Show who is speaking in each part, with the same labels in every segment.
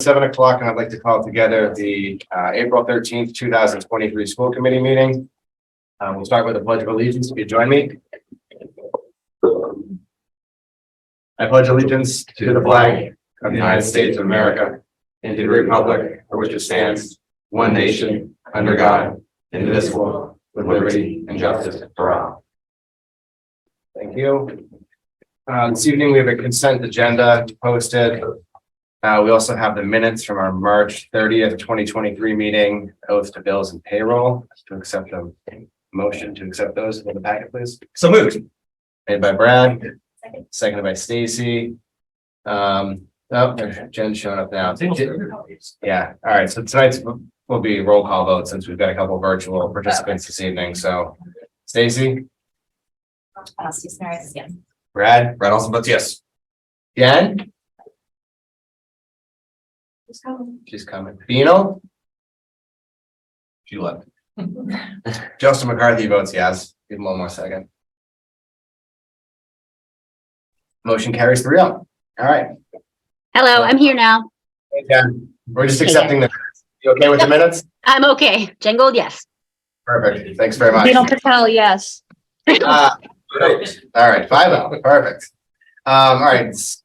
Speaker 1: 7 o'clock, and I'd like to call together the April 13th, 2023 school committee meeting. We'll start with the Pledge of Allegiance. If you join me. I pledge allegiance to the flag of the United States of America and to the republic for which it stands, one nation, under God, indivisible, with liberty and justice for all. Thank you. This evening we have a consent agenda posted. We also have the minutes from our March 30th, 2023 meeting, oath to bills and payroll. To accept them, motion to accept those in the packet, please.
Speaker 2: So moved.
Speaker 1: Made by Brad, seconded by Stacy. Oh, Jen's showing up now. Yeah, all right, so tonight's will be roll call vote since we've got a couple virtual participants this evening. So Stacy, Brad
Speaker 2: Also votes yes.
Speaker 1: Jen, she's coming. Bino,
Speaker 2: She left.
Speaker 1: Justin McCarthy votes yes. Give him one more second. Motion carries 3-0. All right.
Speaker 3: Hello, I'm here now.
Speaker 1: Hey, Jen, we're just accepting the minutes. You okay with the minutes?
Speaker 3: I'm okay. Jen Gold, yes.
Speaker 1: Perfect. Thanks very much.
Speaker 3: Dino Patel, yes.
Speaker 1: Great. All right, 5-0. Perfect. All right. This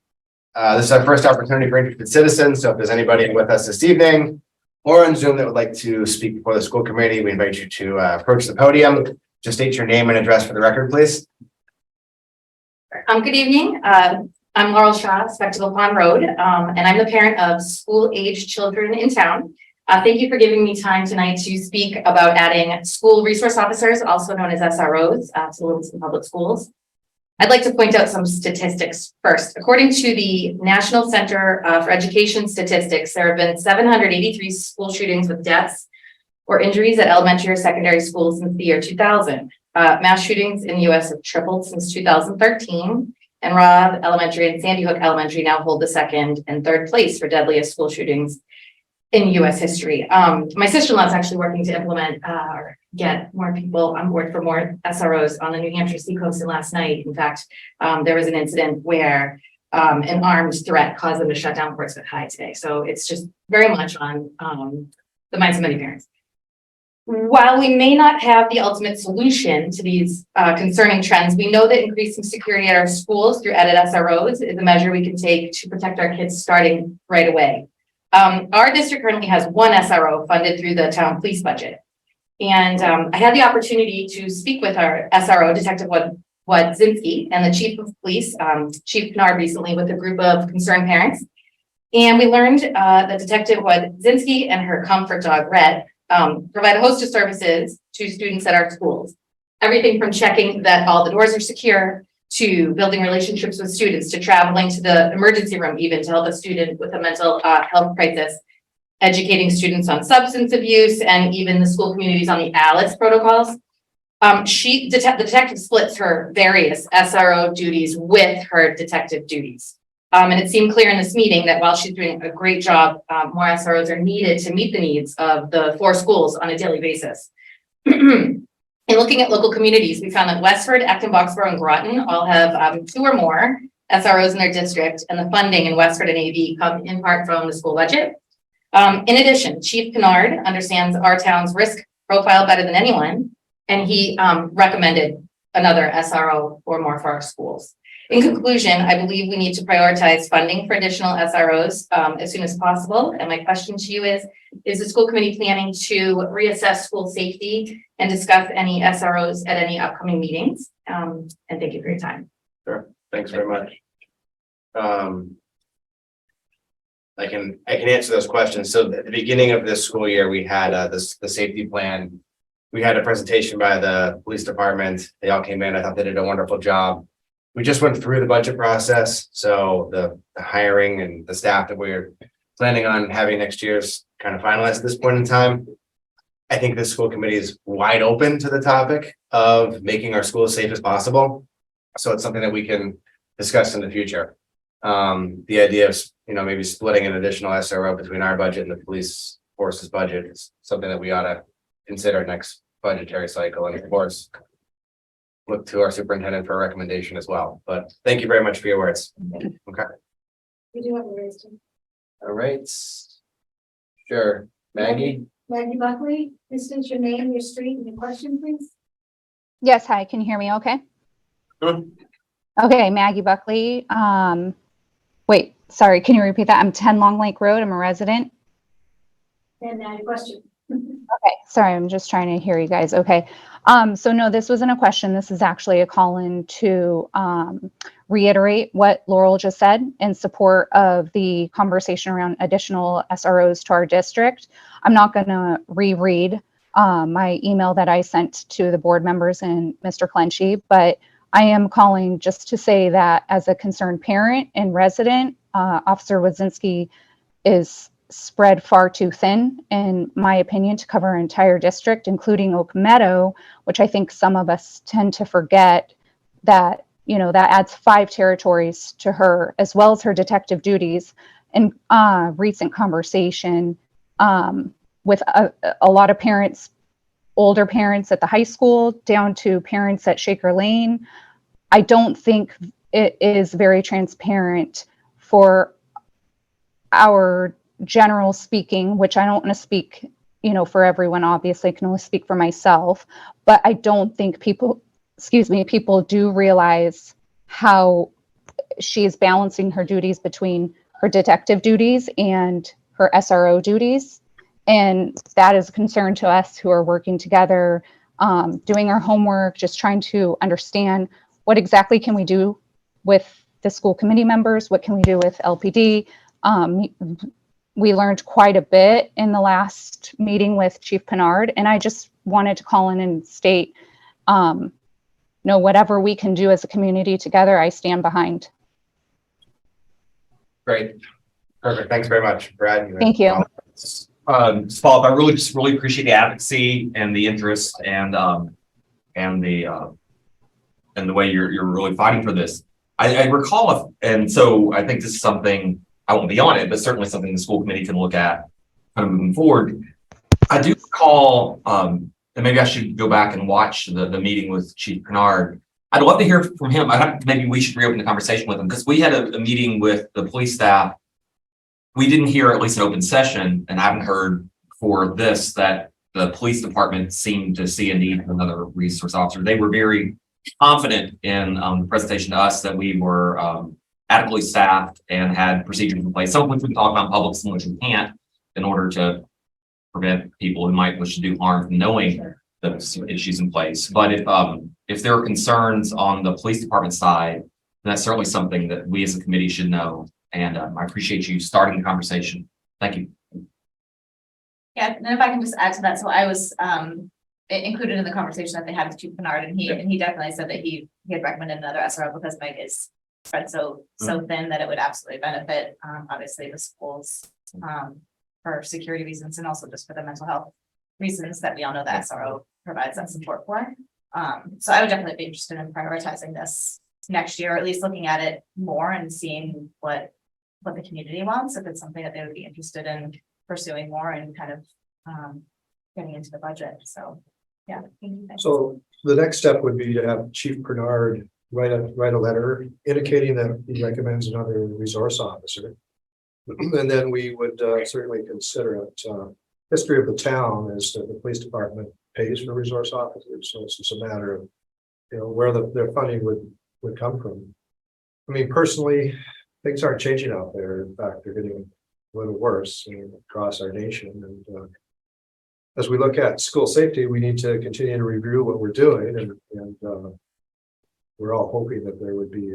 Speaker 1: is our first opportunity for interested citizens. So if there's anybody with us this evening or on Zoom that would like to speak before the school committee, we invite you to approach the podium. Just state your name and address for the record, please.
Speaker 4: Good evening. I'm Laurel Shaw, Spectacle Pond Road, and I'm the parent of school-aged children in town. Thank you for giving me time tonight to speak about adding school resource officers, also known as SROs, to Livingston Public Schools. I'd like to point out some statistics first. According to the National Center for Education Statistics, there have been 783 school shootings with deaths or injuries at elementary or secondary schools since the year 2000. Mass shootings in the U.S. have tripled since 2013, and Robb Elementary and Sandy Hook Elementary now hold the second and third place for deadliest school shootings in U.S. history. My sister-in-law is actually working to implement or get more people on board for more SROs on the New Hampshire seacoast. And last night, in fact, there was an incident where an armed threat caused them to shut down Portsmouth High today. So it's just very much on the minds of many parents. While we may not have the ultimate solution to these concerning trends, we know that increasing security at our schools through added SROs is a measure we can take to protect our kids starting right away. Our district currently has one SRO funded through the town police budget. And I had the opportunity to speak with our SRO, Detective Wadzinski, and the Chief of Police, Chief Kennard, recently with a group of concerned parents. And we learned that Detective Wadzinski and her comfort dog, Red, provide a host of services to students at our schools. Everything from checking that all the doors are secure, to building relationships with students, to traveling to the emergency room even to help a student with a mental health crisis, educating students on substance abuse, and even the school communities on the ALICE protocols. The detective splits her various SRO duties with her detective duties. And it seemed clear in this meeting that while she's doing a great job, more SROs are needed to meet the needs of the 4 schools on a daily basis. In looking at local communities, we found that Westford, Acton, Boxborough, and Groton all have 2 or more SROs in their district, and the funding in Westford and AV come in part from the school budget. In addition, Chief Kennard understands our town's risk profile better than anyone, and he recommended another SRO or more for our schools. In conclusion, I believe we need to prioritize funding for additional SROs as soon as possible. And my question to you is the school committee planning to reassess school safety and discuss any SROs at any upcoming meetings? And thank you for your time.
Speaker 1: Sure. Thanks very much. I can answer those questions. So at the beginning of this school year, we had the safety plan. We had a presentation by the police department. They all came in. I thought they did a wonderful job. We just went through the budget process. So the hiring and the staff that we're planning on having next year's kind of finalized at this point in time. I think this school committee is wide open to the topic of making our schools safe as possible. So it's something that we can discuss in the future. The idea of, maybe splitting an additional SRO between our budget and the police force's budget is something that we ought to consider next budgetary cycle. And of course, look to our superintendent for a recommendation as well. But thank you very much for your words. Okay.
Speaker 4: We do have a raised hand.
Speaker 1: All right. Sure, Maggie?
Speaker 5: Maggie Buckley, please state your name, your street, and your question, please.
Speaker 6: Yes, hi, can you hear me okay?
Speaker 1: Sure.
Speaker 6: Okay, Maggie Buckley. Wait, sorry, can you repeat that? I'm 10 Long Lake Road. I'm a resident.
Speaker 5: And your question.
Speaker 6: Okay, sorry, I'm just trying to hear you guys. Okay. So no, this wasn't a question. This is actually a call-in to reiterate what Laurel just said in support of the conversation around additional SROs to our district. I'm not going to reread my email that I sent to the board members and Mr. Clenchey, but I am calling just to say that as a concerned parent and resident, Officer Wazinski is spread far too thin, in my opinion, to cover our entire district, including Oak Meadow, which I think some of us tend to forget that, you know, that adds 5 territories to her, as well as her detective duties. And recent conversation with a lot of parents, older parents at the high school, down to parents at Shaker Lane, I don't think it is very transparent for our general speaking, which I don't want to speak, you know, for everyone, obviously I can only speak for myself, but I don't think people do realize how she is balancing her duties between her detective duties and her SRO duties. And that is a concern to us who are working together, doing our homework, just trying to understand what exactly can we do with the school committee members, what can we do with LPD. We learned quite a bit in the last meeting with Chief Pinard, and I just wanted to call in and state, whatever we can do as a community together, I stand behind.
Speaker 1: Great. Perfect. Thanks very much, Brad.
Speaker 6: Thank you.
Speaker 2: Paul, I really appreciate the advocacy and the interest and the way you're really fighting for this. I recall, and so I think this is something, I won't be on it, but certainly something the school committee can look at kind of moving forward. I do recall, and maybe I should go back and watch the meeting with Chief Pinard. I'd love to hear from him. Maybe we should reopen the conversation with him, because we had a meeting with the police staff. We didn't hear, at least an open session, and I haven't heard for this, that the police department seemed to see a need for another resource officer. They were very confident in the presentation to us that we were adequately staffed and had procedures in place, some of which we can talk about in public, some of which we can't, in order to prevent people who might wish to do harm from knowing the issues in place. But if there are concerns on the police department side, then that's certainly something that we as a committee should know. And I appreciate you starting the conversation. Thank you.
Speaker 7: Yeah, and if I can just add to that, so I was included in the conversation that they had with Chief Pinard, and he definitely said that he had recommended another SRO because Meg is spread so thin that it would absolutely benefit obviously the schools for security reasons, and also just for the mental health reasons that we all know that SRO provides that support for. So I would definitely be interested in prioritizing this next year, or at least looking at it more and seeing what the community wants, if it's something that they would be interested in pursuing more and kind of getting into the budget. So yeah.
Speaker 8: So the next step would be to have Chief Pinard write a letter indicating that he recommends another resource officer. And then we would certainly consider it. History of the town is that the police department pays for resource officers. So it's just a matter of, where their funding would come from. I mean, personally, things aren't changing out there. In fact, they're getting a little worse across our nation. And as we look at school safety, we need to continue to review what we're doing, and we're all hoping that there would be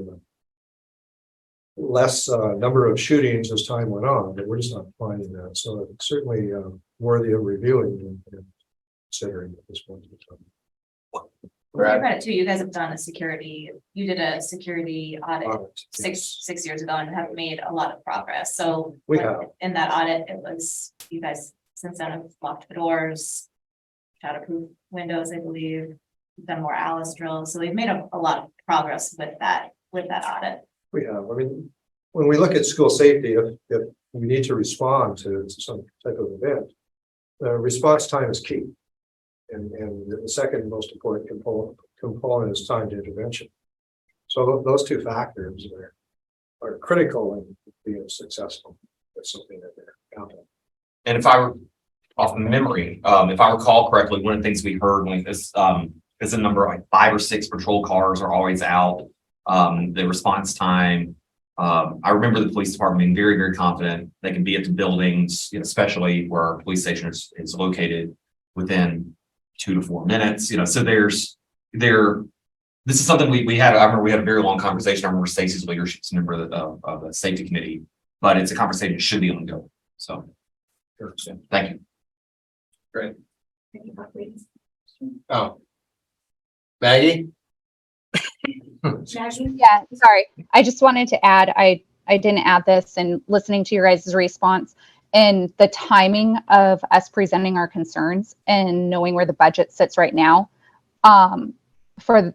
Speaker 8: less number of shootings as time went on, but we're just not finding that. So it's certainly worthy of reviewing and considering at this point in time.
Speaker 7: Credit too, you guys have done you did a security audit six years ago and have made a lot of progress. So
Speaker 8: we have.
Speaker 7: In that audit, it was, you guys since then have locked the doors, shadowproof windows, I believe, done more Alice drills. So we've made a lot of progress with that audit.
Speaker 8: We have. I mean, when we look at school safety, if we need to respond to some type of event, response time is key. And the second most important component is timed intervention. So those two factors are critical in being successful. that's something that they're counting.
Speaker 2: And if I were off memory, if I recall correctly, one of the things we heard when this, is a number like 5 or 6 patrol cars are always out. The response time, I remember the police department being very, very confident they can be at the buildings, you know, especially where our police station is located within 2 to 4 minutes, you know, so this is something we had, I remember we had a very long conversation. I remember Stacy's leadership's member of the safety committee, but it's a conversation that should be ongoing. So, thank you.
Speaker 1: Great. Oh. Maggie?
Speaker 5: Maggie?
Speaker 6: Yeah, sorry. I just wanted to add, I didn't add this, and listening to your guys' response and the timing of us presenting our concerns and knowing where the budget sits right now, for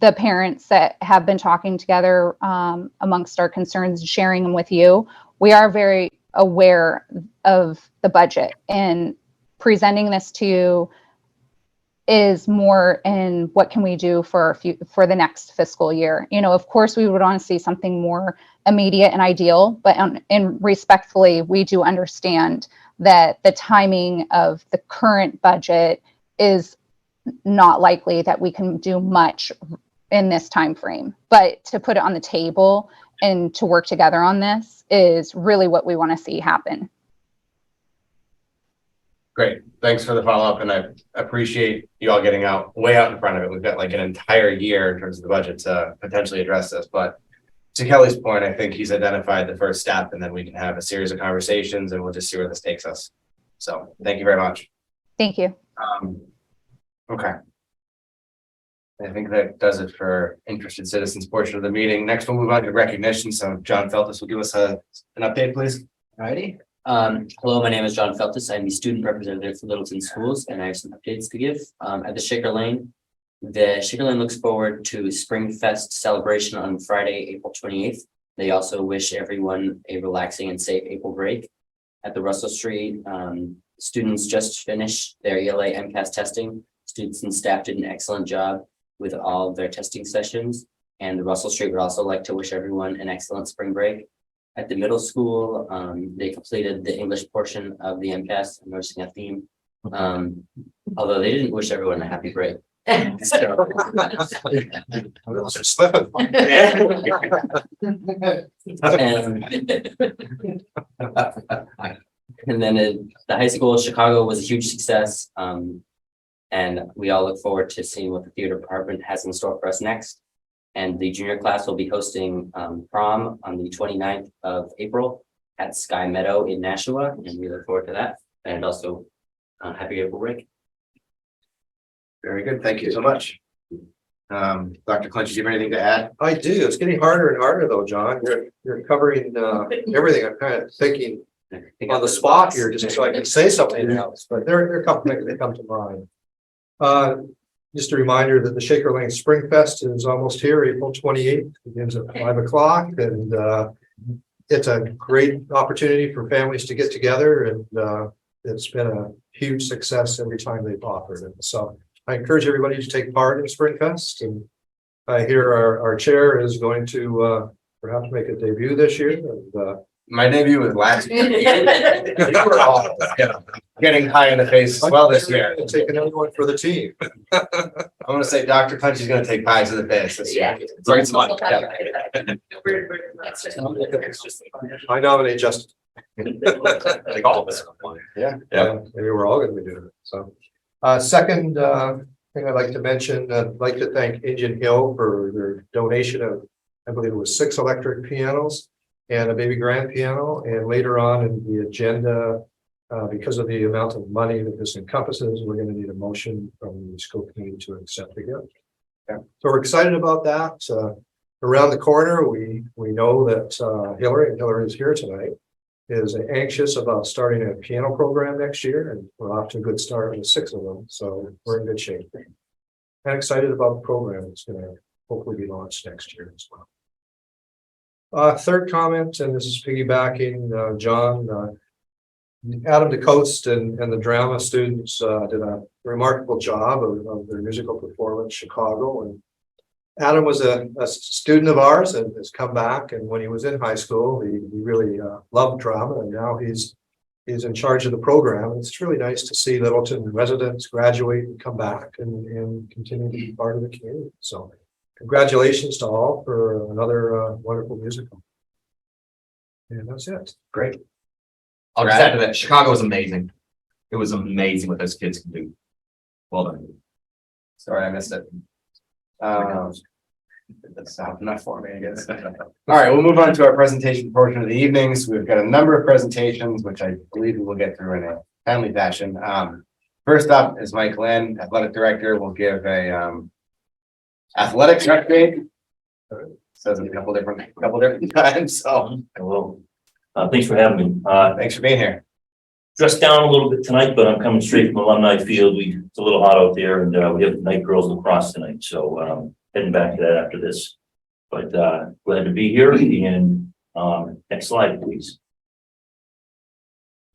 Speaker 6: the parents that have been talking together amongst our concerns, sharing them with you, we are very aware of the budget, and presenting this to you is more in what can we do for the next fiscal year. You know, of course, we would want to see something more immediate and ideal, but and respectfully, we do understand that the timing of the current budget is not likely that we can do much in this time frame. But to put it on the table and to work together on this is really what we want to see happen.
Speaker 1: Great. Thanks for the follow-up, and I appreciate you all getting way out in front of it. We've got like an entire year in terms of the budget to potentially address this, but to Kelly's point, I think he's identified the first step, and then we can have a series of conversations and we'll just see where this takes us. So thank you very much.
Speaker 6: Thank you.
Speaker 1: Okay. I think that does it for interested citizens portion of the meeting. Next, we'll move on to recognition. So John Feltus will give us an update, please.
Speaker 9: Alrighty. Hello, my name is John Feltus. I'm the student representative for Littleton Schools, and I have some updates to give. At the Shaker Lane, looks forward to Spring Fest celebration on Friday, April 28th. They also wish everyone a relaxing and safe April break. At the Russell Street, students just finished their ELA MCAS testing. Students and staff did an excellent job with all of their testing sessions. And the Russell Street would also like to wish everyone an excellent spring break. At the middle school, they completed the English portion of the MCAS. I'm noticing a theme. Although they didn't wish everyone a happy break. So,
Speaker 8: Slipping.
Speaker 9: and then at the high school, Chicago was a huge success. And we all look forward to seeing what the theater department has in store for us next. And the junior class will be hosting prom on the 29th of April at Sky Meadow in Nashua, and we look forward to that. And also, happy April break.
Speaker 1: Very good. Thank you so much. Dr. Clinch, do you have anything to add?
Speaker 8: I do. It's getting harder and harder though, John. You're covering everything. I'm kind of thinking on the spot here, just so I can say something else, but there are a couple things that come to mind. Just a reminder that the Shaker Lane Spring Fest is almost here, April 28th, begins at 5 o'clock, and it's a great opportunity for families to get together, and it's been a huge success every time they've offered it. So I encourage everybody to take part in Spring Fest, and I hear our chair is going to perhaps make a debut this year, and
Speaker 1: My debut was last year. You were all getting high in the face as well this year.
Speaker 8: take another one for the team.
Speaker 1: I want to say Dr. Clinch is going to take pies to the face this year.
Speaker 2: Sorry, it's fun.
Speaker 8: I nominate Justin.
Speaker 2: I think all of us.
Speaker 1: Yeah.
Speaker 8: Maybe we're all gonna be doing it, so. Second, thing I'd like to mention, I'd like to thank Indian Hill for their donation of, I believe it was 6 electric pianos and a baby grand piano, and later on in the agenda, because of the amount of money that this encompasses, we're gonna need a motion from the school committee to accept the gift. Yeah. So we're excited about that. Around the corner, we know that Hillary is here tonight, is anxious about starting a piano program next year, and we're off to a good start with 6 of them, so we're in good shape. And excited about the program that's going to hopefully be launched next year as well. Third comment, and this is piggybacking John, Adam DeCoste and the drama students did a remarkable job of their musical performance, Chicago, and Adam was a student of ours and has come back, and when he was in high school, he really loved drama, and now he's in charge of the program. It's really nice to see Littleton residents graduate and come back and continue to be part of the community. So congratulations to all for another wonderful musical. And that's it.
Speaker 2: Great. I'll just add to that, Chicago was amazing. It was amazing what those kids can do. Well done.
Speaker 1: Sorry, I missed it. That's not enough for me, I guess. All right, we'll move on to our presentation portion of the evenings. We've got a number of presentations, which I believe we will get through in a timely fashion. First up is Mike Lynn, Athletic Director, will give a athletics update. Says it a couple different times, so
Speaker 10: Hello. Thanks for having me.
Speaker 1: thanks for being here.
Speaker 10: Dressed down a little bit tonight, but I'm coming straight from Alumni Field. It's a little hot out there, and we have night girls lacrosse tonight, so heading back to that after this. But glad to be here, and next slide, please.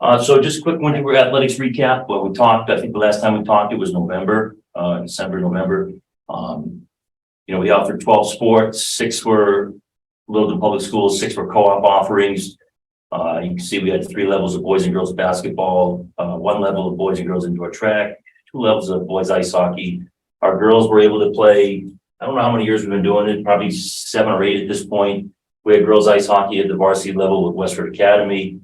Speaker 10: So just a quick winter athletics recap. What we talked, I think the last time we talked, it was November, December, November. You know, we offered 12 sports, 6 were Littleton Public Schools, 6 were co-op offerings. You can see we had 3 levels of boys and girls basketball, 1 level of boys and girls indoor track, 2 levels of boys ice hockey. Our girls were able to play, I don't know how many years we've been doing it, probably 7 or 8 at this point. We had girls ice hockey at the varsity level with Westford Academy,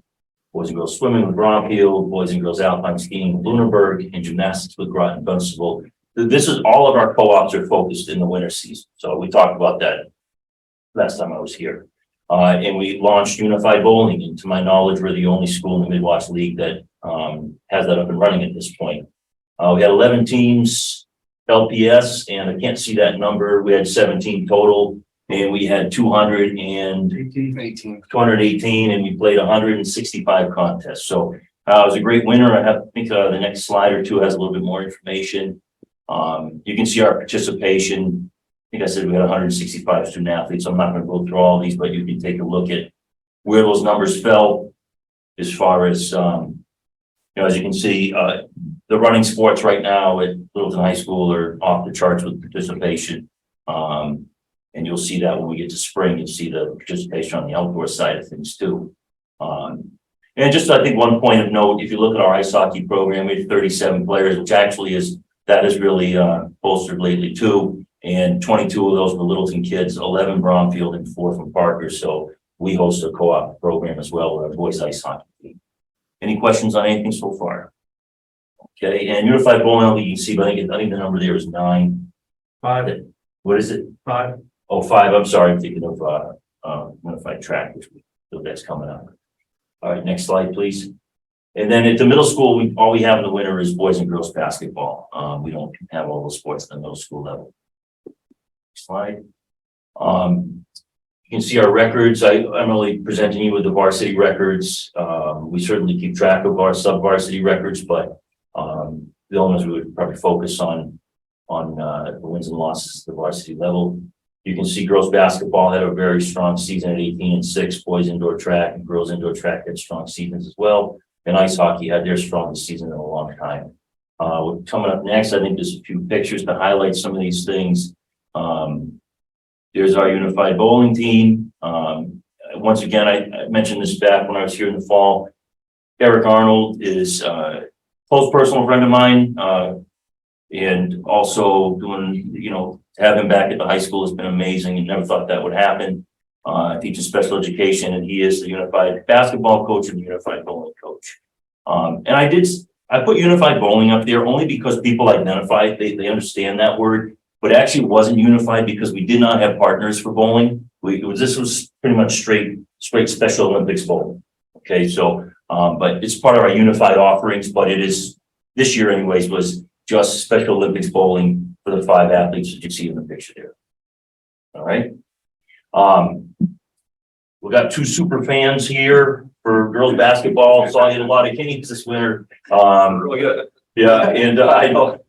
Speaker 10: boys and girls swimming with Bromfield, boys and girls alpine skiing with Lunenburg, and gymnastics with Groton Dunstable. This is all of our co-ops are focused in the winter season. So we talked about that last time I was here. And we launched Unified Bowling, and to my knowledge, we're the only school in the Midwest League that has that up and running at this point. We had 11 teams, LPS, and I can't see that number. We had 17 total, and we had 218, and we played 165 contests. So it was a great winter. I think the next slide or two has a little bit more information. You can see our participation. I think I said we had 165 student athletes. I'm not going to go through all these, but you can take a look at where those numbers fell as far as, you know, as you can see, the running sports right now at Littleton High School are off the charts with participation. And you'll see that when we get to spring, you'll see the participation on the outdoor side of things too. And just, I think one point of note, if you look at our ice hockey program, we have 37 players, which actually that is really bolstered lately too. And 22 of those were Littleton kids, 11 Bromfield and 4 from Parker. So we host a co-op program as well with our boys ice hockey team. Any questions on anything so far? Okay, and Unified Bowling, you can see, but I think the number there is 9. 5. What is it? 5. Oh, 5. I'm sorry, I'm thinking of Unified Track, which that's coming up. All right, next slide, please. And then at the middle school, all we have in the winter is boys and girls basketball. We don't have all those sports at the middle school level. Slide. You can see our records. I'm only presenting you with the varsity records. We certainly keep track of our sub-varsity records, but the only ones we would probably focus on the wins and losses at the varsity level. You can see girls basketball had a very strong season at 18-6. Boys indoor track and girls indoor track had strong seasons as well. And ice hockey had their strongest season in a long time. Coming up next, I think there's a few pictures to highlight some of these things. There's our unified bowling team. Once again, I mentioned this back when I was here in the fall. Eric Arnold is a close personal friend of mine, and also doing, you know, to have him back at the high school has been amazing, and never thought that would happen. I teach special education, and he is the unified basketball coach and the unified bowling coach. And I put unified bowling up there only because people identify it, they understand that word. But actually it wasn't unified because we did not have partners for bowling. This was pretty much straight Special Olympics bowling. Okay, so, but it's part of our unified offerings, but it is, this year anyways, was just Special Olympics bowling for the 5 athletes that you see in the picture there. All right. We got 2 super fans here for girls basketball. Saw you in a lot of games this winter. Really good. Yeah, and I know,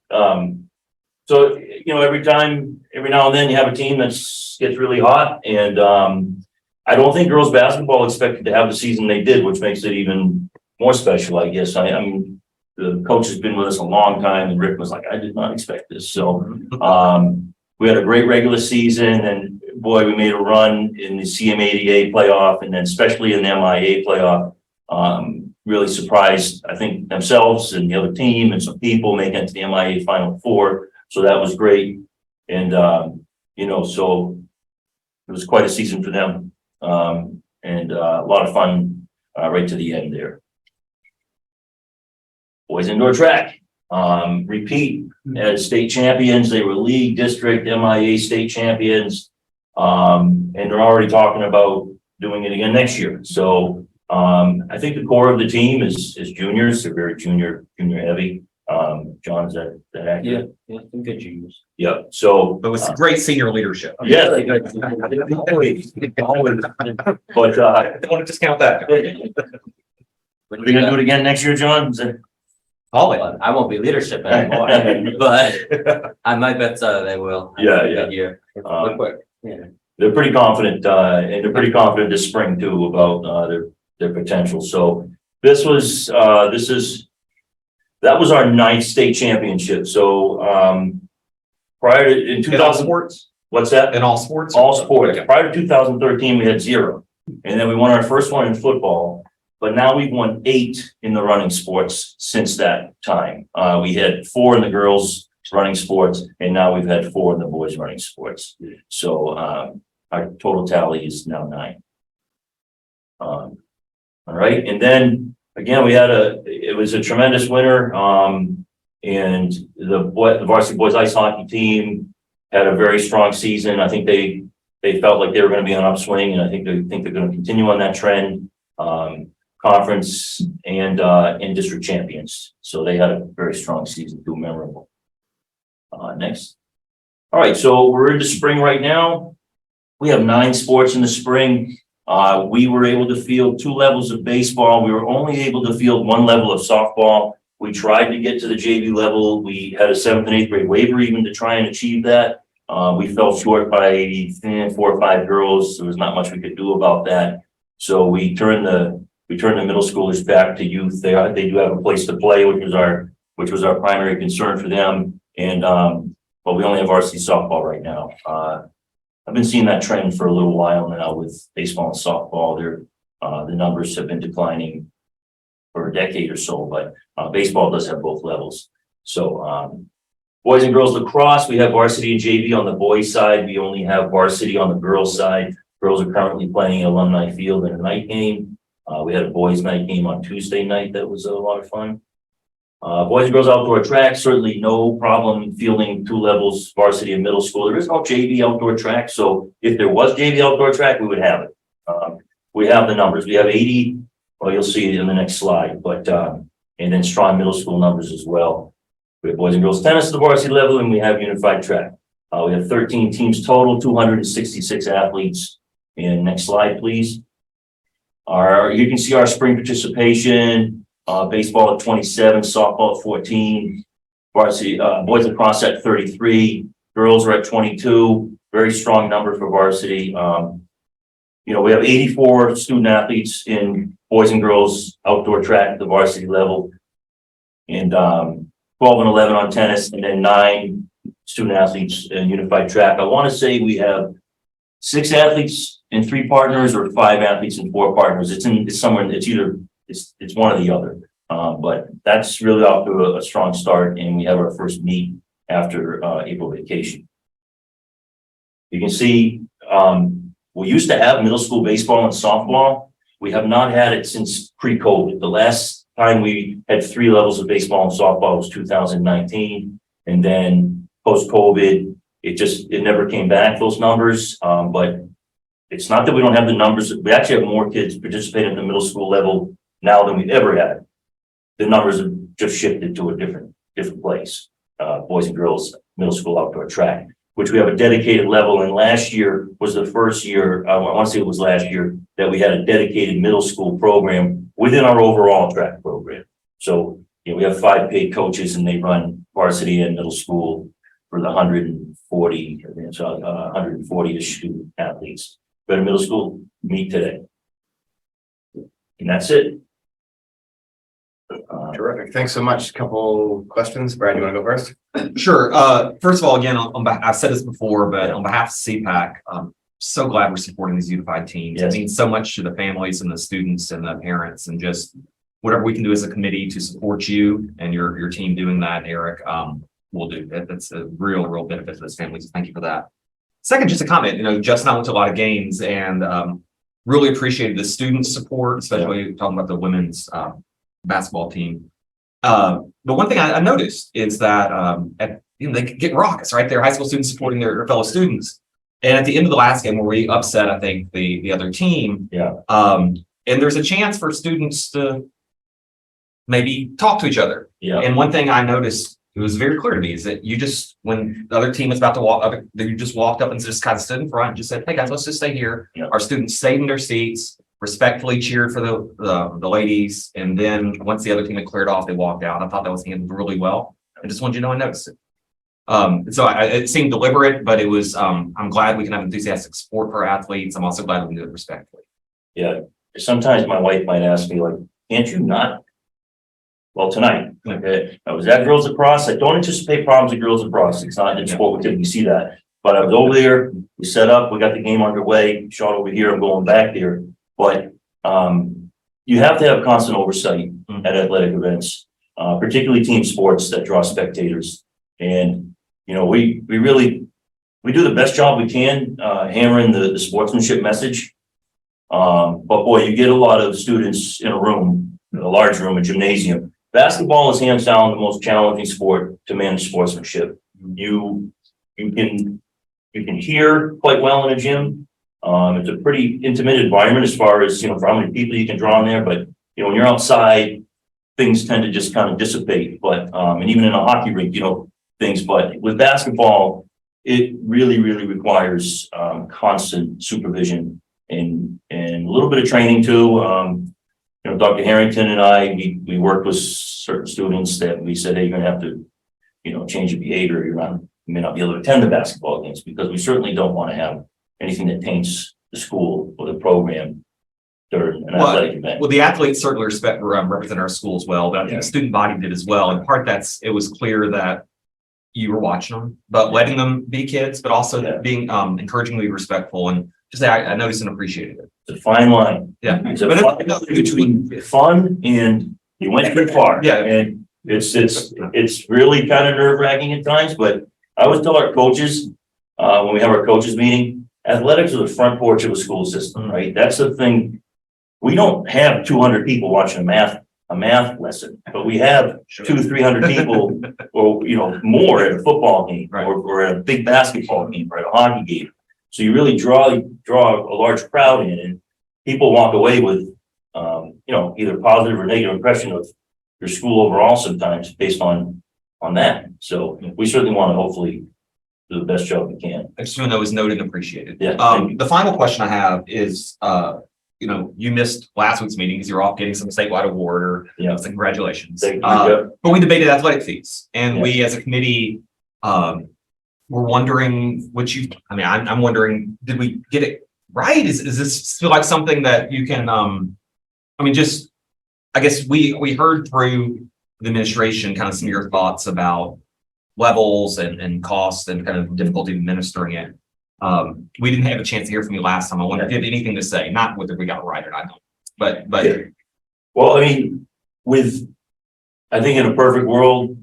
Speaker 10: so, you know, every now and then you have a team that gets really hot, and I don't think girls basketball expected to have the season they did, which makes it even more special, I guess. I mean, the coach has been with us a long time, and Rick was like, I did not expect this. So, we had a great regular season, and boy, we made a run in the CMADA playoff, and then especially in the MIA playoff. Really surprised, I think, themselves and the other team and some people making it to the MIA Final Four. So that was great. And, you know, so it was quite a season for them. And a lot of fun right to the end there. Boys indoor track, repeat as state champions. They were league, district, MIA state champions. And they're already talking about doing it again next year. So I think the core of the team is juniors. They're very junior heavy. John, is that accurate?
Speaker 9: Yeah, some good juniors.
Speaker 10: Yep. So,
Speaker 2: But with some great senior leadership.
Speaker 10: yeah, always. But,
Speaker 2: I don't want to discount that.
Speaker 10: we're gonna do it again next year, John? Is that-
Speaker 2: Call it.
Speaker 9: I won't be leadership anymore, but I might bet they will.
Speaker 10: Yeah,
Speaker 9: Good year.
Speaker 10: Um,
Speaker 9: Yeah.
Speaker 10: They're pretty confident, and they're pretty confident this spring too about their potential. So this was that was our 9th state championship. So prior to in
Speaker 2: In all
Speaker 10: 2000,
Speaker 2: sports?
Speaker 10: what's that?
Speaker 2: In all sports?
Speaker 10: All sports.
Speaker 2: Okay.
Speaker 10: Prior to 2013, we had 0, and then we won our first one in football. But now we've won 8 in the running sports since that time. We had 4 in the girls running sports, and now we've had 4 in the boys running sports. So our total tally is now 9. All right, and then again, it was a tremendous winter. And the varsity boys ice hockey team had a very strong season. I think they felt like they were going to be on an upswing, and I think they're going to continue on that trend. Conference and district champions. So they had a very strong season too, memorable. Next. All right, so we're into spring right now. We have 9 sports in the spring. We were able to field 2 levels of baseball. We were only able to field 1 level of softball. We tried to get to the JV level. We had a 7th and 8th grade waiver even to try and achieve that. We fell short by 4 or 5 girls. There was not much we could do about that. So we turned the middle schoolers back to youth. They do have a place to play, which was our primary concern for them. And but we only have varsity softball right now. I've been seeing that trend for a little while now with baseball and softball. The numbers have been declining for a decade or so, but baseball does have both levels. So boys and girls lacrosse, we have varsity and JV on the boys side. We only have varsity on the girls side. Girls are currently playing Alumni Field in a night game. We had a boys night game on Tuesday night. That was a lot of fun. Boys and girls outdoor track, certainly no problem fielding 2 levels, varsity and middle school. There is no JV outdoor track. So if there was JV outdoor track, we would have it. We have the numbers. We have 80. Well, you'll see it in the next slide, but, and then strong middle school numbers as well. We have boys and girls tennis at the varsity level, and we have unified track. We have 13 teams total, 266 athletes. And next slide, please. You can see our spring participation, baseball at 27, softball at 14, varsity, boys lacrosse at 33, girls are at 22, very strong number for varsity. You know, we have 84 student athletes in boys and girls outdoor track at the varsity level, and 12 and 11 on tennis, and then 9 student athletes in unified track. I want to say we have 6 athletes in 3 partners or 5 athletes in 4 partners. It's somewhere, it's one or the other. But that's really off to a strong start, and we have our first meet after April vacation. You can see we used to have middle school baseball and softball. We have not had it since pre-COVID. The last time we had 3 levels of baseball and softball was 2019, and then post-COVID, it never came back, those numbers. But it's not that we don't have the numbers. We actually have more kids participating at the middle school level now than we've ever had. The numbers have just shifted to a different place. Boys and girls middle school outdoor track, which we have a dedicated level. And last year was the first year, I want to say it was last year, that we had a dedicated middle school program within our overall track program. So you know, we have 5 paid coaches, and they run varsity and middle school for the 140-ish student athletes. We had a middle school meet today. And that's it.
Speaker 1: Terrific. Thanks so much. Couple questions. Brad, you want to go first?
Speaker 2: Sure. First of all, again, I've said this before, but on behalf of CPAC, so glad we're supporting these unified teams.
Speaker 10: Yes.
Speaker 2: It means so much to the families and the students and the parents, and just whatever we can do as a committee to support you and your team doing that, Eric, we'll do. That's a real benefit to those families. Thank you for that. Second, just a comment. Justin and I went to a lot of games and really appreciated the student support, especially talking about the women's basketball team. The one thing I noticed is that they get raucous, right? They're high school students supporting their fellow students. And at the end of the last game where we upset, I think, the other team.
Speaker 10: Yeah.
Speaker 2: And there's a chance for students to maybe talk to each other.
Speaker 10: Yeah.
Speaker 2: And one thing I noticed, it was very clear to me, is that when the other team was about to walk up, you just walked up and just kind of stood in front and just said, "Hey guys, let's just stay here."
Speaker 10: Yeah.
Speaker 2: Our students stayed in their seats, respectfully cheered for the ladies, and then once the other team had cleared off, they walked out. I thought that was handled really well. I just wanted you to know I noticed it. So it seemed deliberate, but it was. I'm glad we can have enthusiastic support for our athletes. I'm also glad we can do it respectfully.
Speaker 10: Yeah. Sometimes my wife might ask me, like, "Can't you not?" Well, tonight, okay, I was at girls lacrosse. I don't anticipate problems with girls lacrosse. It's not in sport, we typically see that. But I was over there, we set up, we got the game underway, shot over here, I'm going back there. But you have to have constant oversight at athletic events, particularly team sports that draw spectators. And, we do the best job we can, hammering the sportsmanship message. But boy, you get a lot of students in a room, a large room, a gymnasium. Basketball is hands down the most challenging sport to manage sportsmanship. You can hear quite well in a gym. It's a pretty intimate environment as far as, for how many people you can draw in there. But, when you're outside, things tend to just kind of dissipate. But, and even in a hockey rink, things. But with basketball, it really requires constant supervision and a little bit of training too. Dr. Harrington and I, we worked with certain students that we said, "Hey, you're gonna have to, change your behavior. You may not be able to attend the basketball games," because we certainly don't want to have anything that taints the school or the program during an athletic event.
Speaker 2: Well, the athletes certainly represent our school as well, but I think the student body did as well. In part, it was clear that you were watching them, but letting them be kids, but also being encouragingly respectful, and just say, I noticed and appreciated it.
Speaker 10: It's a fine line.
Speaker 2: Yeah.
Speaker 10: It's a fine line between fun and you went too far.
Speaker 2: Yeah.
Speaker 10: And it's really kind of nerve wracking at times, but I always tell our coaches, when we have our coaches meeting, athletics are the front porch of a school system, right? That's the thing. We don't have 200 people watching a math lesson, but we have 200-300 people or, more at a football game,
Speaker 2: right,
Speaker 10: or at a big basketball game or at a hockey game. So you really draw a large crowd in, and people walk away with, either positive or negative impression of your school overall sometimes based on that. So we certainly want to hopefully do the best job we can.
Speaker 2: I just want to know it was noted and appreciated.
Speaker 10: Yeah.
Speaker 2: The final question I have is, you missed last week's meeting because you're off getting some statewide award, or so congratulations.
Speaker 10: Thank you.
Speaker 2: But we debated athletic fees, and we
Speaker 10: Yes.
Speaker 2: as a committee, we're wondering I'm wondering, did we get it right? Is this feel like something that you can, I guess we heard through the administration kind of some of your thoughts about levels and costs and kind of difficulty administering it. We didn't have a chance to hear from you last time. I wonder if you have anything to say, not whether we got it right or not, but.
Speaker 10: Yeah. Well, I think in a perfect world,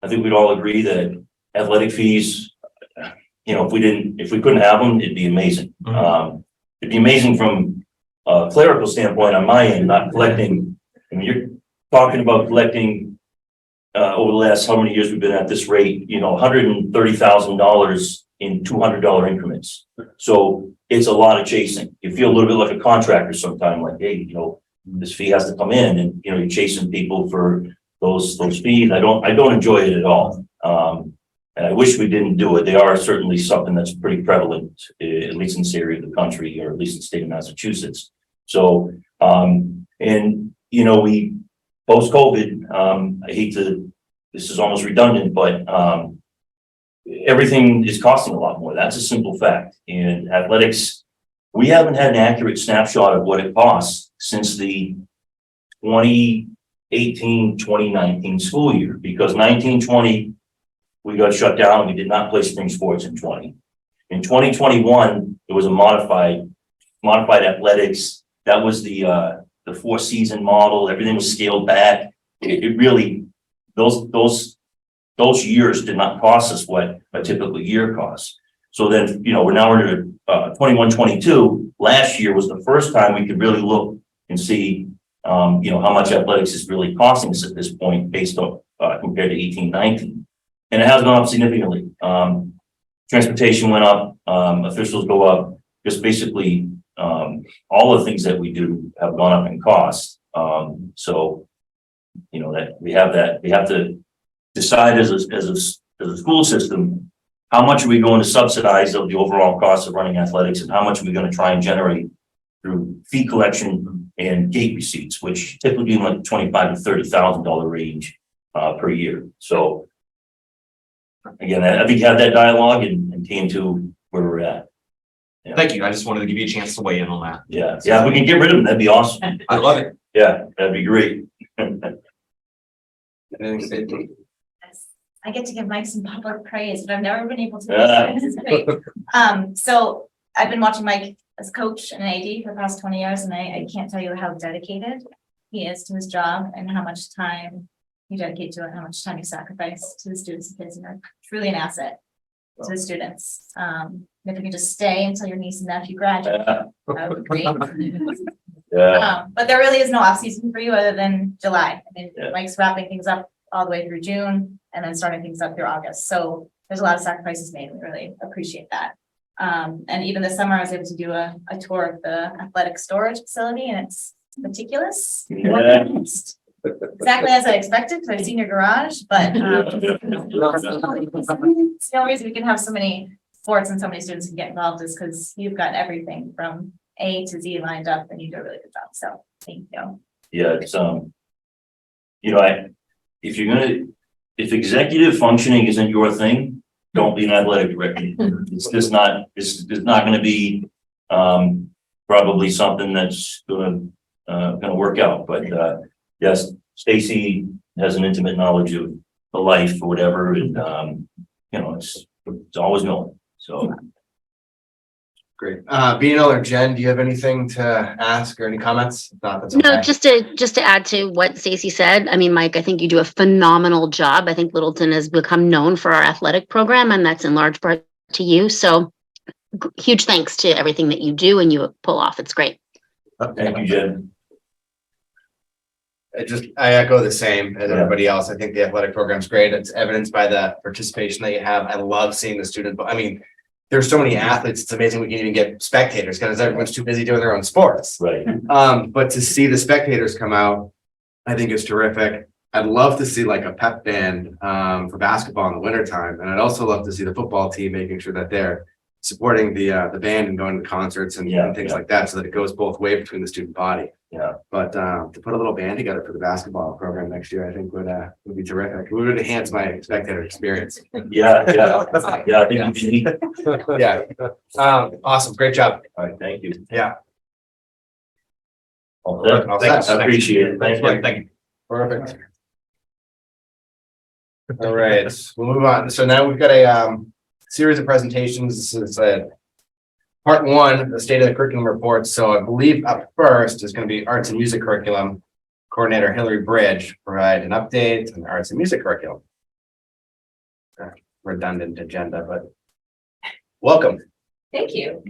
Speaker 10: I think we'd all agree that athletic fees, if we couldn't have them, it'd be amazing.
Speaker 2: Mhm.
Speaker 10: It'd be amazing from a clerical standpoint on my end, not collecting. You're talking about collecting over the last how many years we've been at this rate, $130,000 in $200 increments. So it's a lot of chasing. You feel a little bit like a contractor sometimes, like, hey, this fee has to come in, and you're chasing people for those fees. I don't enjoy it at all. And I wish we didn't do it. They are certainly something that's pretty prevalent, at least in this area of the country, or at least in the state of Massachusetts. So, we post-COVID, I hate to, this is almost redundant, but everything is costing a lot more. That's a simple fact. And athletics, we haven't had an accurate snapshot of what it costs since the 2019 school year, because 19-20 we got shut down. We did not play spring sports in 20. In 2021, it was a modified athletics. That was the 4-season model. Everything was scaled back. It really, those years did not cost us what a typical year costs. So then, we're now into 21-22. Last year was the first time we could really look and see, how much athletics is really costing us at this point based on compared to 18-19. And it has gone up significantly. Transportation went up, officials go up, just basically all the things that we do have gone up in cost. So, that we have to decide as a school system, how much are we going to subsidize of the overall cost of running athletics, and how much are we going to try and generate through fee collection and gate receipts, which typically in like $25,000 to $30,000 range per year. So again, I think had that dialogue and came to where we're at. Yeah.
Speaker 2: Thank you. I just wanted to give you a chance to weigh in on that.
Speaker 10: Yeah, if we can get rid of them, that'd be awesome.
Speaker 2: I love it.
Speaker 10: Yeah, that'd be great.
Speaker 7: I get to give Mike some public praise, but I've never been able to.
Speaker 10: Yeah.
Speaker 7: This is great. So I've been watching Mike as coach and AD for the past 20 years, and I can't tell you how dedicated he is to his job and how much time you dedicate to it, how much time you sacrifice to the students and kids, and you're truly an asset to the students. If you can just stay until your niece and nephew graduate, that would be great.
Speaker 10: Yeah.
Speaker 7: But there really is no off season for you other than July. I mean,
Speaker 10: Yeah.
Speaker 7: Mike's wrapping things up all the way through June and then starting things up through August. So there's a lot of sacrifices made. We really appreciate that. And even this summer, I was able to do a tour of the athletic storage facility, and it's meticulous.
Speaker 10: Yeah.
Speaker 7: Exactly as I expected, because I've seen your garage, but it's no reason we can have so many sports and so many students can get involved is because you've got everything from A to Z lined up, and you do a really good job. So thank you.
Speaker 10: Yeah, it's if executive functioning isn't your thing, don't be an athletic director. It's just not, it's not gonna be probably something that's gonna work out. But yes, Stacy has an intimate knowledge of the life or whatever, and it's always known. So
Speaker 1: Great. Beano or Jen, do you have anything to ask or any comments? If not, that's
Speaker 3: No,
Speaker 1: okay.
Speaker 3: just to add to what Stacey said, I mean, Mike, I think you do a phenomenal job. I think Littleton has become known for our athletic program, and that's in large part to you. So huge thanks to everything that you do and you pull off. It's great.
Speaker 10: thank you, Jen.
Speaker 1: I echo the same as everybody else. I think the athletic program's great. It's evidenced by the participation that you have. I love seeing the student. I mean, there's so many athletes. It's amazing we can even get spectators because everyone's too busy doing their own sports.
Speaker 10: Right.
Speaker 1: But to see the spectators come out, I think is terrific. I'd love to see like a pep band for basketball in the wintertime. And I'd also love to see the football team making sure that they're supporting the band and going to concerts and things like that, so that it goes both ways between the student body.
Speaker 10: Yeah.
Speaker 1: But to put a little band together for the basketball program next year, I think would be terrific. It would enhance my spectator experience.
Speaker 10: Yeah. I think you need.
Speaker 1: Yeah. Awesome. Great job.
Speaker 10: All right, thank you.
Speaker 1: Yeah.
Speaker 10: All set?
Speaker 1: All set.
Speaker 10: I appreciate it. Thank you.
Speaker 2: Thank you.
Speaker 1: Perfect. All right, we'll move on. So now we've got a series of presentations. This is part one, the state of the curriculum report. So I believe up first is going to be arts and music curriculum. Coordinator Hillary Bridge provide an update on the arts and music curriculum. Redundant agenda, but welcome.
Speaker 11: Thank you.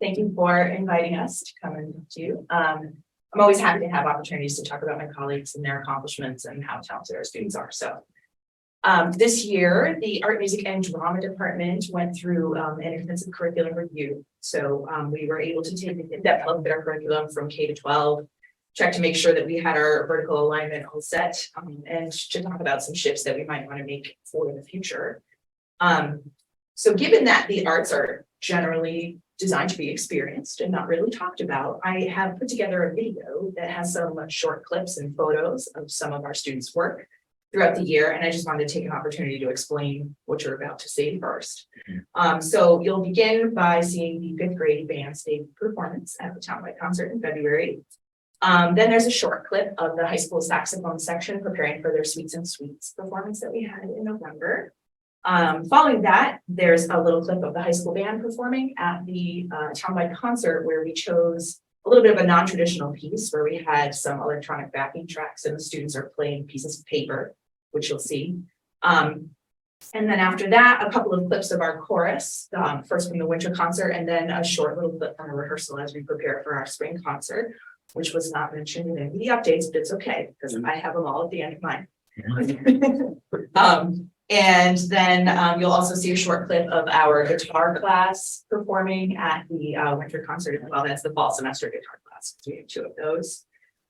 Speaker 11: Thank you for inviting us to come and talk to you. I'm always happy to have opportunities to talk about my colleagues and their accomplishments and how talented our students are. So this year, the art, music, and drama department went through an intensive curriculum review. So we were able to take an in-depth look at our curriculum from K to 12, check to make sure that we had our vertical alignment all set, and to talk about some shifts that we might want to make for the future. So given that the arts are generally designed to be experienced and not really talked about, I have put together a video that has some short clips and photos of some of our students' work throughout the year, and I just wanted to take an opportunity to explain what you're about to see first. So you'll begin by seeing the 5th grade band stage performance at the townwide concert in February. Then there's a short clip of the high school saxophone section preparing for their Sweets and Sweets performance that we had in November. Following that, there's a little clip of the high school band performing at the townwide concert where we chose a little bit of a non-traditional piece where we had some electronic backing tracks and the students are playing pieces of paper, which you'll see. And then after that, a couple of clips of our chorus, first from the winter concert and then a short little clip from a rehearsal as we prepare for our spring concert, which was not mentioned in any of the updates, but it's okay because I have them all at the end of mine. And then you'll also see a short clip of our guitar class performing at the winter concert as well. That's the fall semester guitar class. We have 2 of those.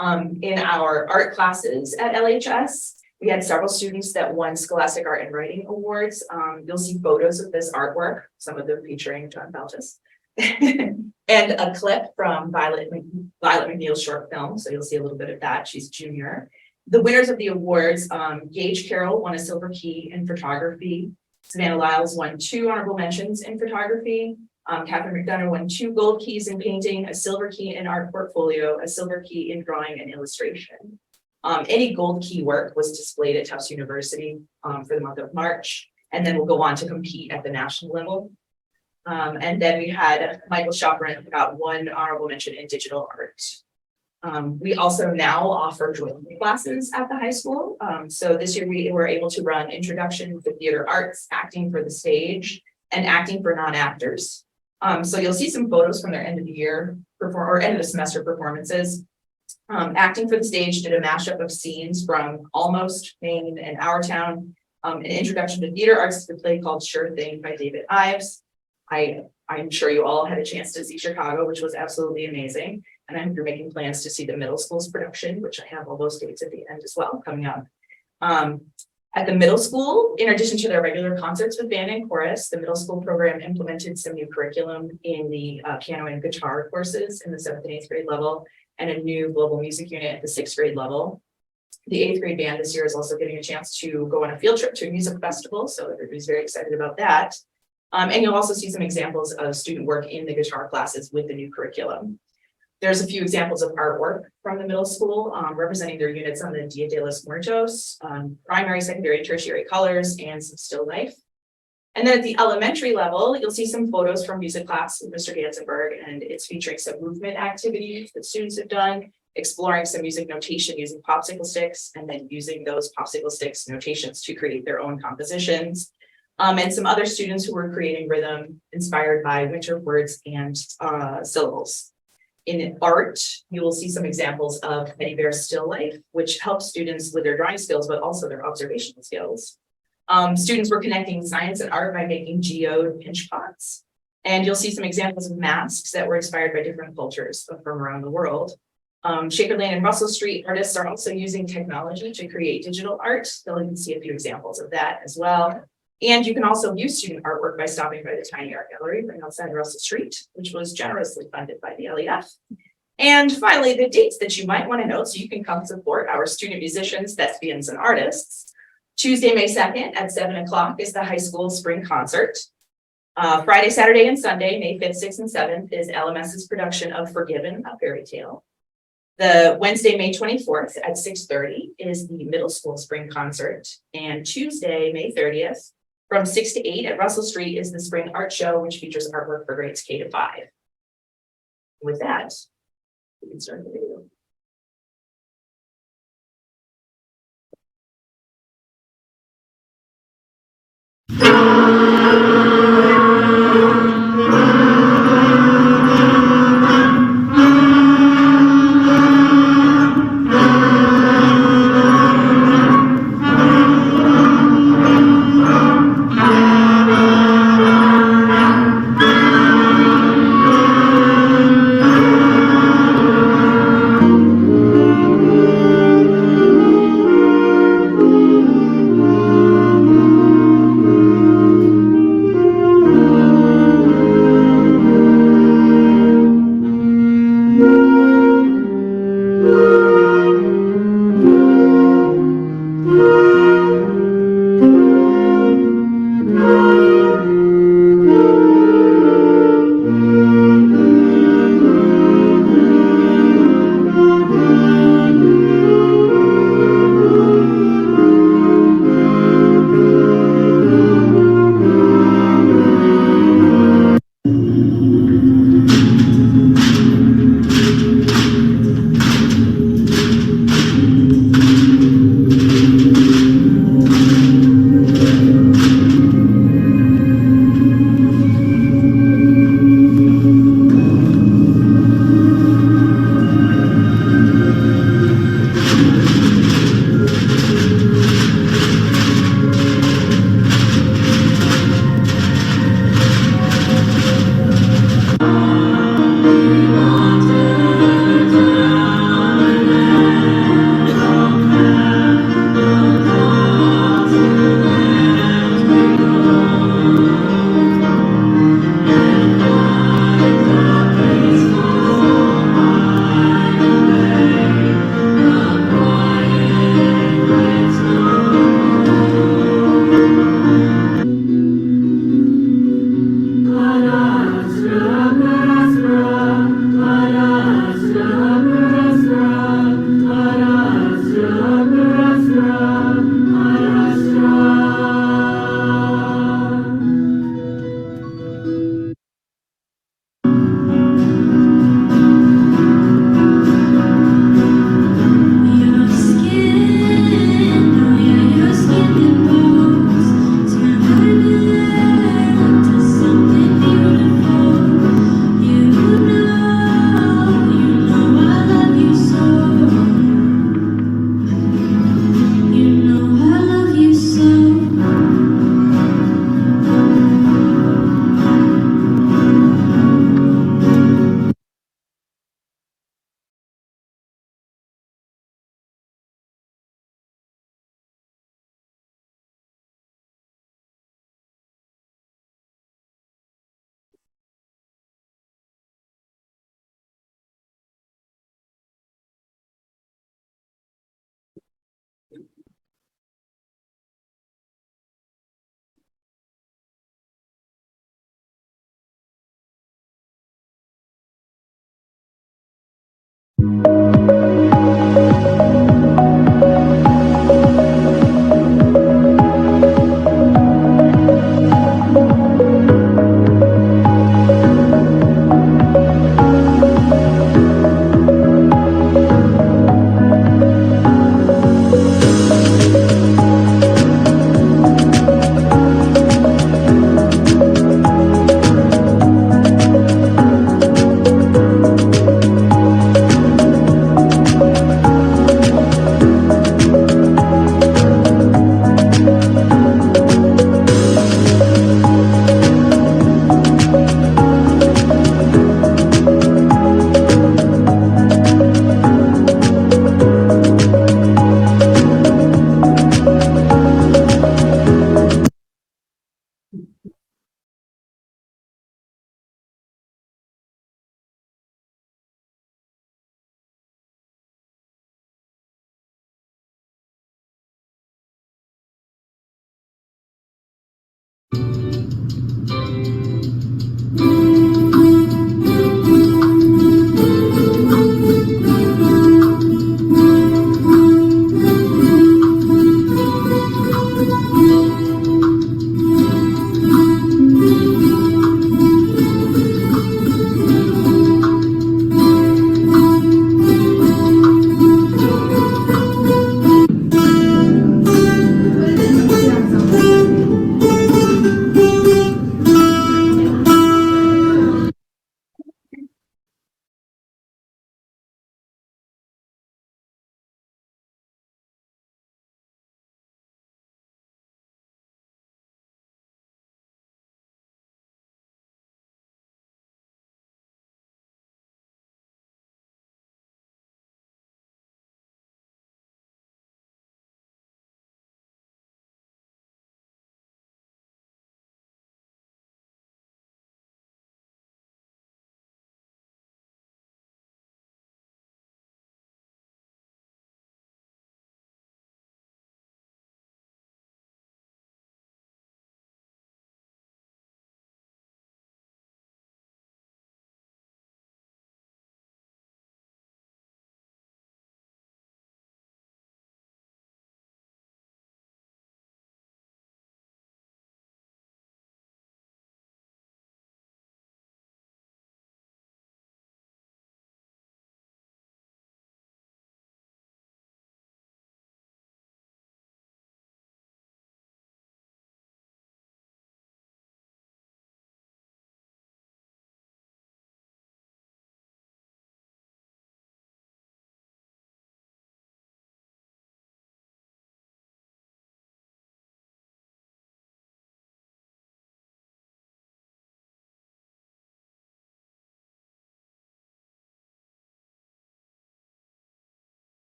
Speaker 11: In our art classes at LHS, we had several students that won Scholastic Art and Writing Awards. You'll see photos of this artwork, some of them featuring John Feltus. And a clip from Violet McNeil's short film. So you'll see a little bit of that. She's a junior. The winners of the awards, Gage Carroll won a silver key in photography. Savannah Lyles won 2 honorable mentions in photography. Catherine McDonough won 2 gold keys in painting, a silver key in art portfolio, a silver key in drawing and illustration. Any gold key work was displayed at Tufts University for the month of March, and then we'll go on to compete at the national level. And then we had Michael Choprin got 1 honorable mention in digital art. We also now offer joinery classes at the high school. So this year we were able to run Introduction to Theater Arts, Acting for the Stage, and Acting for Non-Actors. So you'll see some photos from their end of the year or end of the semester performances. Acting for the Stage did a mashup of scenes from Almost, Maine, and Our Town. An Introduction to Theater Arts is a play called Sure Thing by David Ives. I'm sure you all had a chance to see Chicago, which was absolutely amazing. And I'm here making plans to see the middle school's production, which I have all those dates at the end as well coming up. At the middle school, in addition to their regular concerts with band and chorus, the middle school program implemented some new curriculum in the piano and guitar courses in the 7th and 8th grade level, and a new global music unit at the 6th grade level. The 8th grade band this year is also getting a chance to go on a field trip to a music festival, so everybody's very excited about that. And you'll also see some examples of student work in the guitar classes with the new curriculum. There's a few examples of artwork from the middle school representing their units on the Dia de los Muertos, primary, secondary, tertiary colors, and some still life. And then at the elementary level, you'll see some photos from music class with Mr. Gansenberg, and it's featuring some movement activities that students have done, exploring some music notation using popsicle sticks, and then using those popsicle sticks notations to create their own compositions. And some other students who were creating rhythm inspired by winter words and syllables. In art, you will see some examples of Teddy Bear's still life, which helps students with their drawing skills, but also their observational skills. Students were connecting science and art by making geode pinch pots. And you'll see some examples of masks that were inspired by different cultures from around the world. Shaker Lane and Russell Street artists are also using technology to create digital art. So you can see a few examples of that as well. And you can also view student artwork by stopping by the Tiny Art Gallery right outside Russell Street, which was generously funded by the LEF. And finally, the dates that you might want to know so you can come support our student musicians, thespians, and artists. Tuesday, May 2nd at 7 o'clock is the high school spring concert. Friday, Saturday, and Sunday, May 5th, 6th, and 7th is LMS's production of Forgiven, a Fairy Tale. The Wednesday, May 24th at 6:30 is the middle school spring concert. And Tuesday, May 30th, from 6 to 8 at Russell Street is the spring art show, which features artwork for grades K to 5. With that, we can start the video.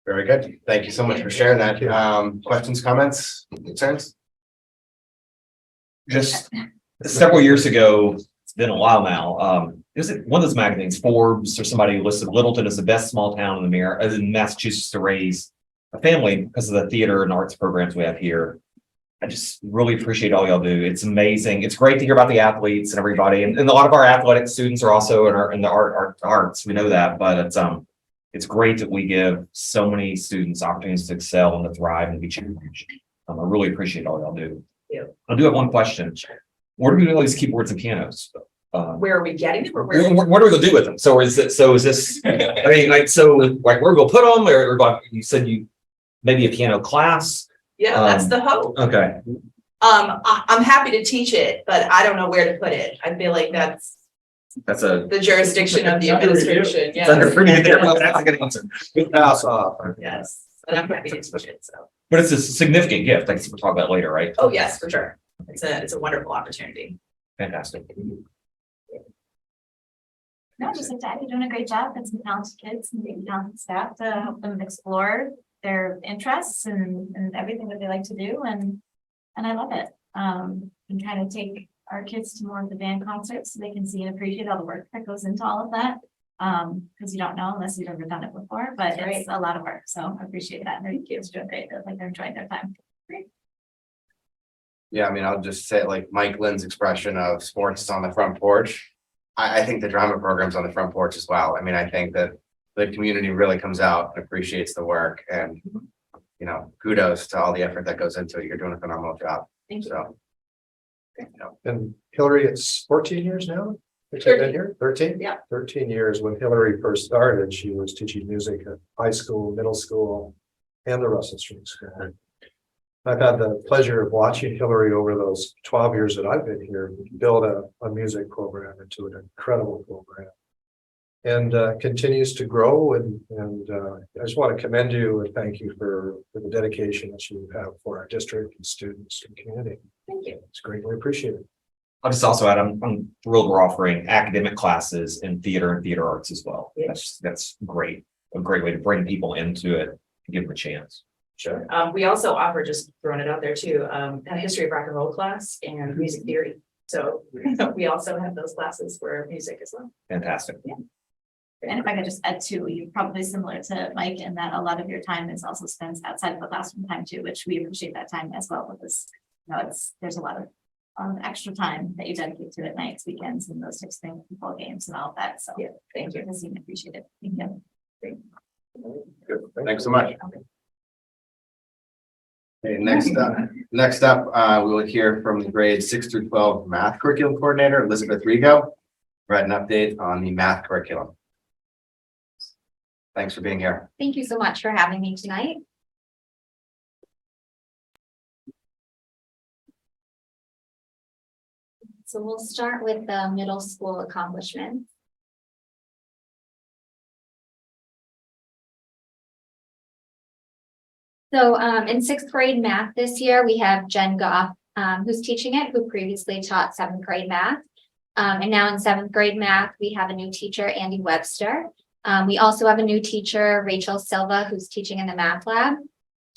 Speaker 1: Very good. Thank you so much for sharing that. Questions, comments, concerns?
Speaker 2: Just several years ago, it's been a while now. Is it one of those magazines, Forbes or somebody listed Littleton as the best small town in in Massachusetts to raise a family because of the theater and arts programs we have here. I just really appreciate all y'all do. It's amazing. It's great to hear about the athletes and everybody. And a lot of our athletic students are also in the arts. We know that, but it's great that we give so many students opportunities to excel and to thrive and be challenged. I really appreciate all y'all do.
Speaker 11: Yeah.
Speaker 2: I do have one question. Where do we get all these keyboards and pianos?
Speaker 11: Where are we getting them or
Speaker 2: What are we gonna do with them? So is this, I mean, like, so like, where we gonna put them or you said maybe a piano class?
Speaker 11: Yeah, that's the hope.
Speaker 2: Okay.
Speaker 11: I'm happy to teach it, but I don't know where to put it. I feel like that's the jurisdiction of the administration.
Speaker 2: It's under
Speaker 11: Yes.
Speaker 2: pretty there. That's a good answer.
Speaker 8: Pass off.
Speaker 11: Yes, but I'm happy to teach it, so.
Speaker 2: But it's a significant gift. Like we'll talk about later, right?
Speaker 11: Oh, yes, for sure. It's a wonderful opportunity.
Speaker 2: Fantastic.
Speaker 7: No, just like that, you're doing a great job. It's some talented kids and talented staff to help them explore their interests and everything that they like to do. And I love it. And kind of take our kids to more of the band concerts so they can see and appreciate all the work that goes into all of that. Because you don't know unless you've ever done it before, but it's a lot of work. So I appreciate that. And their kids doing great. They're like they're enjoying their time. Great.
Speaker 1: Yeah, I mean, I'll just say like Mike Lynn's expression of sports is on the front porch. I think the drama program's on the front porch as well. I mean, I think that the community really comes out and appreciates the work and, you know, kudos to all the effort that goes into it. You're doing a phenomenal job.
Speaker 11: Thank you.
Speaker 1: So.
Speaker 8: And Hillary, it's 14 years now? Since I've been here, 13?
Speaker 11: Yeah.
Speaker 8: 13 years. When Hillary first started, she was teaching music at high school, middle school, and the Russell Street School. I've had the pleasure of watching Hillary over those 12 years that I've been here build a music program into an incredible program. And continues to grow and I just want to commend you and thank you for the dedication that you have for our district and students and community.
Speaker 11: Thank you.
Speaker 8: It's greatly appreciated.
Speaker 2: I'll just also add, I'm thrilled we're offering academic classes in theater and theater arts as well.
Speaker 11: Yeah.
Speaker 2: That's great. A great way to bring people into it and give them a chance.
Speaker 11: Sure. We also offer, just throwing it out there too, a history of rock and roll class and music theory. So we also have those classes for music as well.
Speaker 2: Fantastic.
Speaker 11: Yeah.
Speaker 7: And if I could just add too, you're probably similar to Mike in that a lot of your time is also spent outside of the classroom time too, which we appreciate that time as well because you know there's a lot of extra time that you dedicate to it, nights, weekends, and those types of things, football games and all of that. So
Speaker 11: Yeah, thank you.
Speaker 7: I seem to appreciate it. Thank you.
Speaker 1: Good. Thanks so much. Okay, next up, we will hear from the grades 6 through 12 math curriculum coordinator, Elizabeth Rigo. Provide an update on the math curriculum. Thanks for being here.
Speaker 12: Thank you so much for having me tonight. So we'll start with the middle school accomplishments. So in 6th grade math this year, we have Jen Goff, who's teaching it, who previously taught 7th grade math. And now in 7th grade math, we have a new teacher, Andy Webster. We also have a new teacher, Rachel Silva, who's teaching in the math lab.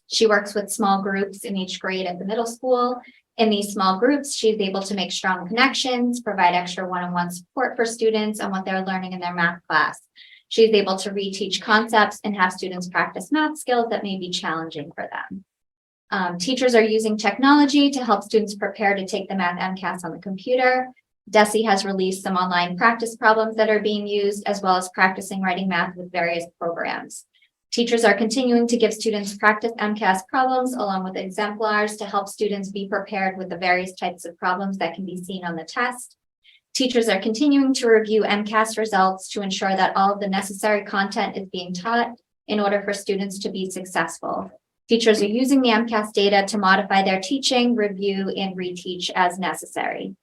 Speaker 12: She works with small groups in each grade at the middle school. In these small groups, she's able to make strong connections, provide extra one-on-one support for students on what they're learning in their math class. She's able to reteach concepts and have students practice math skills that may be challenging for them. Teachers are using technology to help students prepare to take the math MCAS on the computer. DESE has released some online practice problems that are being used, as well as practicing writing math with various programs. Teachers are continuing to give students practice MCAS problems along with exemplars to help students be prepared with the various types of problems that can be seen on the test. Teachers are continuing to review MCAS results to ensure that all of the necessary content is being taught in order for students to be successful. Teachers are using the MCAS data to modify their teaching, review, and reteach as necessary.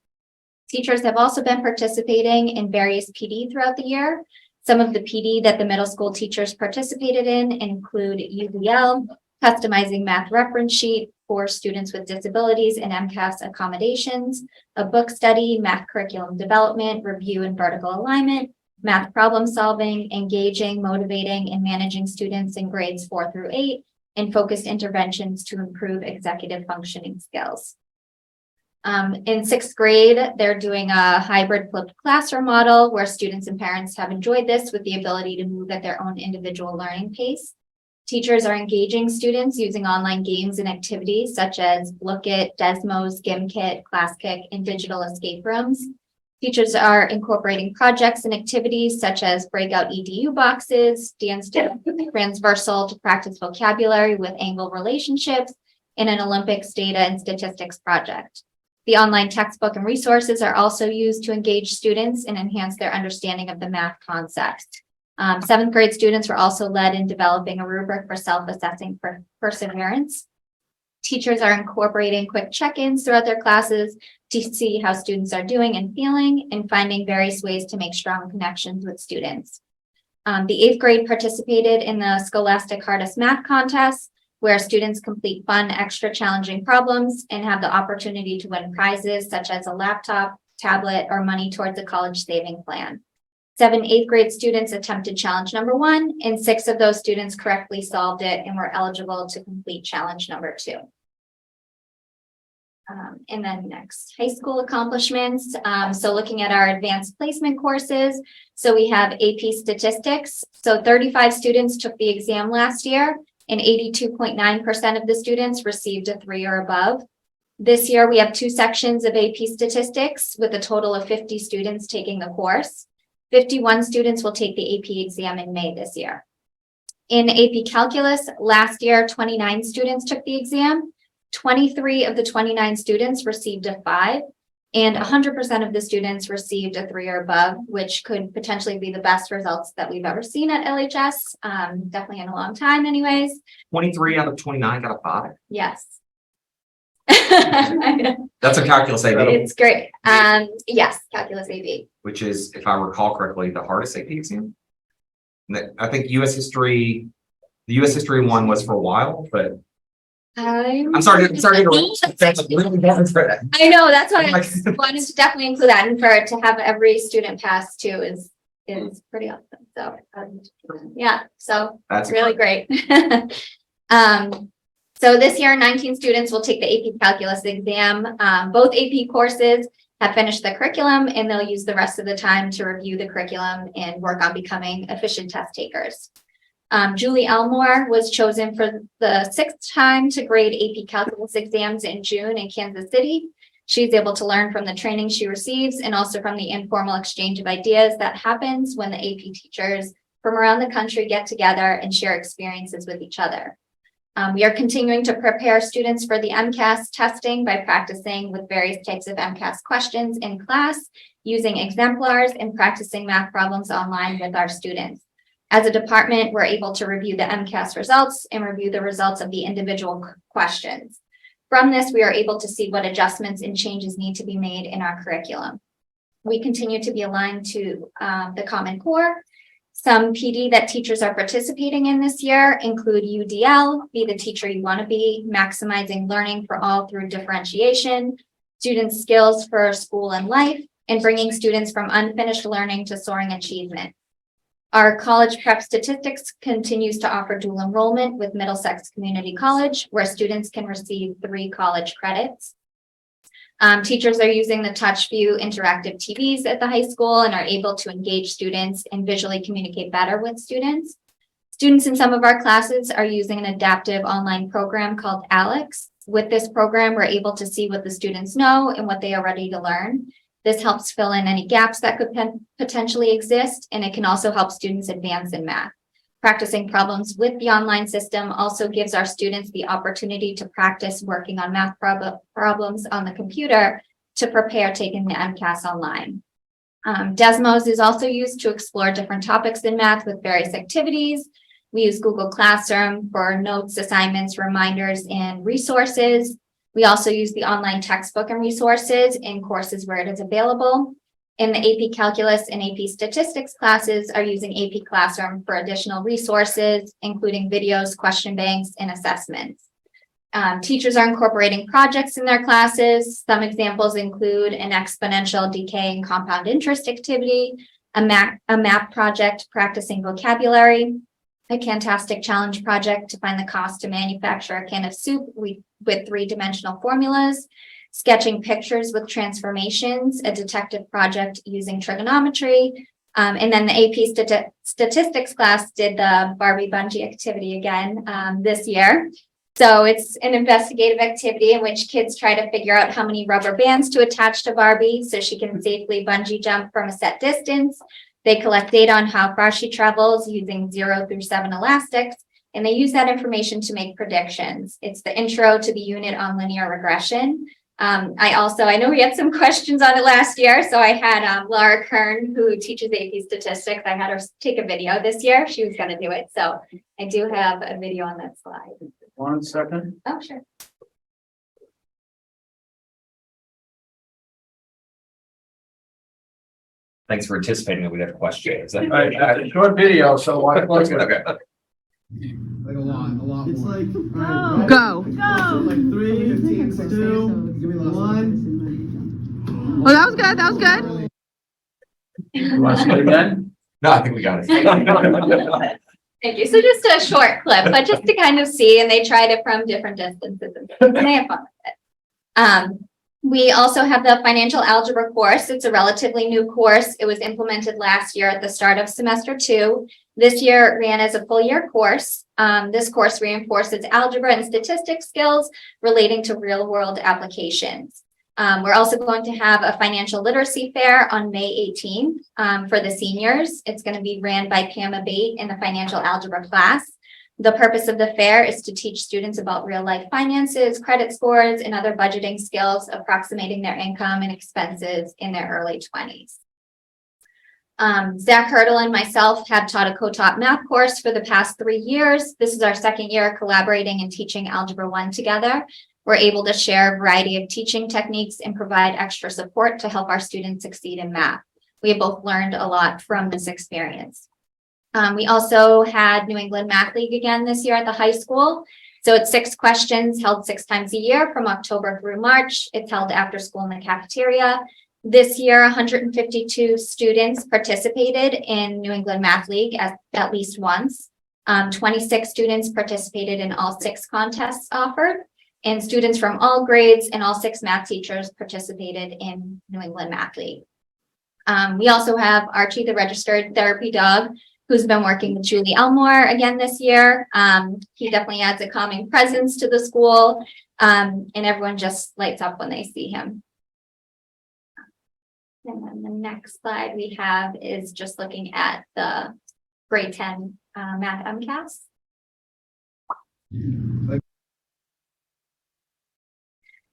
Speaker 12: Teachers have also been participating in various PD throughout the year. Some of the PD that the middle school teachers participated in include UDL, customizing math reference sheet for students with disabilities and MCAS accommodations, a book study, math curriculum development, review and vertical alignment, math problem solving, engaging, motivating, and managing students in grades 4 through 8, and focused interventions to improve executive functioning skills. In sixth grade, they're doing a hybrid flipped classroom model where students and parents have enjoyed this with the ability to move at their own individual learning pace. Teachers are engaging students using online games and activities such as Look It, Desmos, Schcmte, ClassKick, and digital escape rooms. Teachers are incorporating projects and activities such as breakout EDU boxes, dance transversal to practice vocabulary with angle relationships, and an Olympics data and statistics project. The online textbook and resources are also used to engage students and enhance their understanding of the math concepts. Seventh grade students were also led in developing a rubric for self-assessing perseverance. Teachers are incorporating quick check-ins throughout their classes to see how students are doing and feeling, and finding various ways to make strong connections with students. The eighth grade participated in the Scholastic Hardest Math Contest, where students complete fun, extra challenging problems and have the opportunity to win prizes such as a laptop, tablet, or money towards a college saving plan. 7 eighth grade students attempted challenge number 1, and 6 of those students correctly solved it and were eligible to complete challenge number 2. And then next, high school accomplishments. So looking at our advanced placement courses, so we have AP Statistics. So 35 students took the exam last year, and 82.9% of the students received a 3 or above. This year, we have 2 sections of AP Statistics with a total of 50 students taking the course. 51 students will take the AP exam in May this year. In AP Calculus, last year, 29 students took the exam. 23 of the 29 students received a 5, and 100% of the students received a 3 or above, which could potentially be the best results that we've ever seen at LHS, definitely in a long time anyways.
Speaker 2: 23 out of 29 got a 5.
Speaker 12: Yes.
Speaker 2: That's a calculus AP,
Speaker 12: It's great. Yes, Calculus AP.
Speaker 2: which is, if I recall correctly, the hardest AP exam. I think the US history one was for a while, but I'm sorry. That's a little bit for that.
Speaker 12: I know, that's why I wanted to definitely include that, and for it to have every student pass too is pretty awesome. So, yeah, so
Speaker 2: That's
Speaker 12: really great. So this year, 19 students will take the AP Calculus exam. Both AP courses have finished the curriculum, and they'll use the rest of the time to review the curriculum and work on becoming efficient test takers. Julie Elmore was chosen for the 6th time to grade AP Calculus exams in June in Kansas City. She's able to learn from the training she receives and also from the informal exchange of ideas that happens when the AP teachers from around the country get together and share experiences with each other. We are continuing to prepare students for the MCAS testing by practicing with various types of MCAS questions in class, using exemplars, and practicing math problems online with our students. As a department, we're able to review the MCAS results and review the results of the individual questions. From this, we are able to see what adjustments and changes need to be made in our curriculum. We continue to be aligned to the Common Core. Some PD that teachers are participating in this year include UDL, Be the Teacher You Want to Be, Maximizing Learning for All Through Differentiation, Student Skills for School and Life, and Bringing Students from Unfinished Learning to Soaring Achievement. Our college prep statistics continues to offer dual enrollment with Middlesex Community College, where students can receive 3 college credits. Teachers are using the TouchView interactive TVs at the high school and are able to engage students and visually communicate better with students. Students in some of our classes are using an adaptive online program called Alex. With this program, we're able to see what the students know and what they are ready to learn. This helps fill in any gaps that could potentially exist, and it can also help students advance in math. Practicing problems with the online system also gives our students the opportunity to practice working on math problems on the computer to prepare taking the MCAS online. Desmos is also used to explore different topics in math with various activities. We use Google Classroom for notes, assignments, reminders, and resources. We also use the online textbook and resources in courses where it is available. In the AP Calculus and AP Statistics classes are using AP Classroom for additional resources, including videos, question banks, and assessments. Teachers are incorporating projects in their classes. Some examples include an exponential decay and compound interest activity, a map project practicing vocabulary, a Cantastic challenge project to find the cost to manufacture a can of soup with 3-dimensional formulas, sketching pictures with transformations, a detective project using trigonometry, and then the AP statistics class did the Barbie bungee activity again this year. So it's an investigative activity in which kids try to figure out how many rubber bands to attach to Barbie so she can safely bungee jump from a set distance. They collect data on how far she travels using 0 through 7 elastics, and they use that information to make predictions. It's the intro to the unit on linear regression. I know we had some questions on it last year, so I had Laura Kern, who teaches AP statistics. I had her take a video this year. She was going to do it, so I do have a video on that slide.
Speaker 13: 1 second.
Speaker 12: Oh, sure.
Speaker 2: Thanks for anticipating that we'd have questions.
Speaker 13: Short video, so why close it?
Speaker 2: Okay.
Speaker 14: Like a lot
Speaker 5: It's
Speaker 14: more.
Speaker 5: like,
Speaker 3: Go.
Speaker 14: Like 3, 2, 1.
Speaker 3: Oh, that was good. That was good.
Speaker 13: You want to say it again?
Speaker 2: No, I think we got it.
Speaker 12: Thank you. So just a short clip, but just to kind of see, and they tried it from different distances and they have fun with it. We also have the financial algebra course. It's a relatively new course. It was implemented last year at the start of semester 2. This year it ran as a full year course. This course reinforces algebra and statistics skills relating to real world applications. We're also going to have a financial literacy fair on May 18th for the seniors. It's going to be ran by Pam Abate in the financial algebra class. The purpose of the fair is to teach students about real life finances, credit scores, and other budgeting skills, approximating their income and expenses in their early 20s. Zach Hurdle and myself have taught a co-taught math course for the past 3 years. This is our second year collaborating and teaching Algebra 1 together. We're able to share a variety of teaching techniques and provide extra support to help our students succeed in math. We have both learned a lot from this experience. We also had New England Math League again this year at the high school. So it's 6 questions held 6 times a year from October through March. It's held after school in the cafeteria. This year, 152 students participated in New England Math League at least once. 26 students participated in all 6 contests offered, and students from all grades and all 6 math teachers participated in New England Math League. We also have Archie, the registered therapy dog, who's been working with Julie Elmore again this year. He definitely adds a calming presence to the school, and everyone just lights up when they see him. And then the next slide we have is just looking at the grade 10 math MCAS.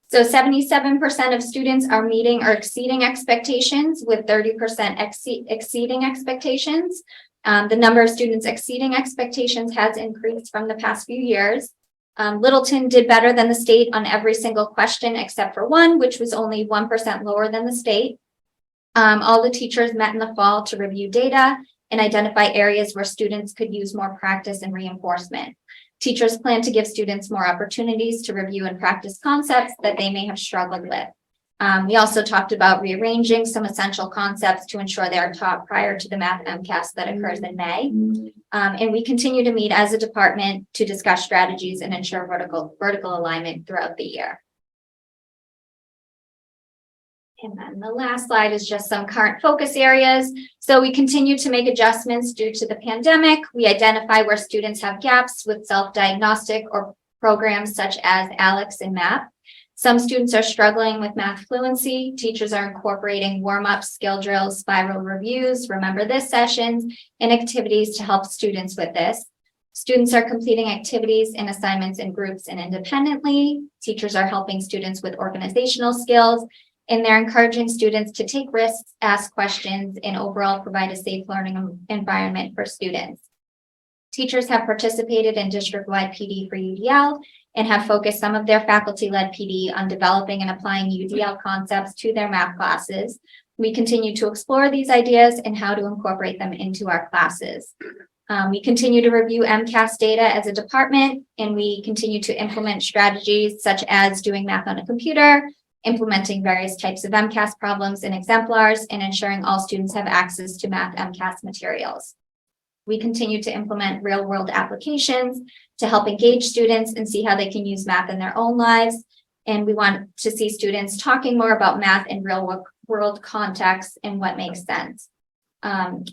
Speaker 12: So 77% of students are meeting or exceeding expectations, with 30% exceeding expectations. The number of students exceeding expectations has increased from the past few years. Littleton did better than the state on every single question except for one, which was only 1% lower than the state. All the teachers met in the fall to review data and identify areas where students could use more practice and reinforcement. Teachers plan to give students more opportunities to review and practice concepts that they may have struggled with. We also talked about rearranging some essential concepts to ensure they are taught prior to the math MCAS that occurs in May. And we continue to meet as a department to discuss strategies and ensure vertical alignment throughout the year. And then the last slide is just some current focus areas. So we continue to make adjustments due to the pandemic. We identify where students have gaps with self-diagnostic or programs such as ALEX and MAP. Some students are struggling with math fluency. Teachers are incorporating warm-up, skill drills, spiral reviews, remember this sessions, and activities to help students with this. Students are completing activities and assignments in groups and independently. Teachers are helping students with organizational skills, and they're encouraging students to take risks, ask questions, and overall provide a safe learning environment for students. Teachers have participated in district-wide PD for UDL and have focused some of their faculty-led PD on developing and applying UDL concepts to their math classes. We continue to explore these ideas and how to incorporate them into our classes. We continue to review MCAS data as a department, and we continue to implement strategies such as doing math on a computer, implementing various types of MCAS problems and exemplars, and ensuring all students have access to math MCAS materials. We continue to implement real-world applications to help engage students and see how they can use math in their own lives. And we want to see students talking more about math in real-world contexts and what makes sense.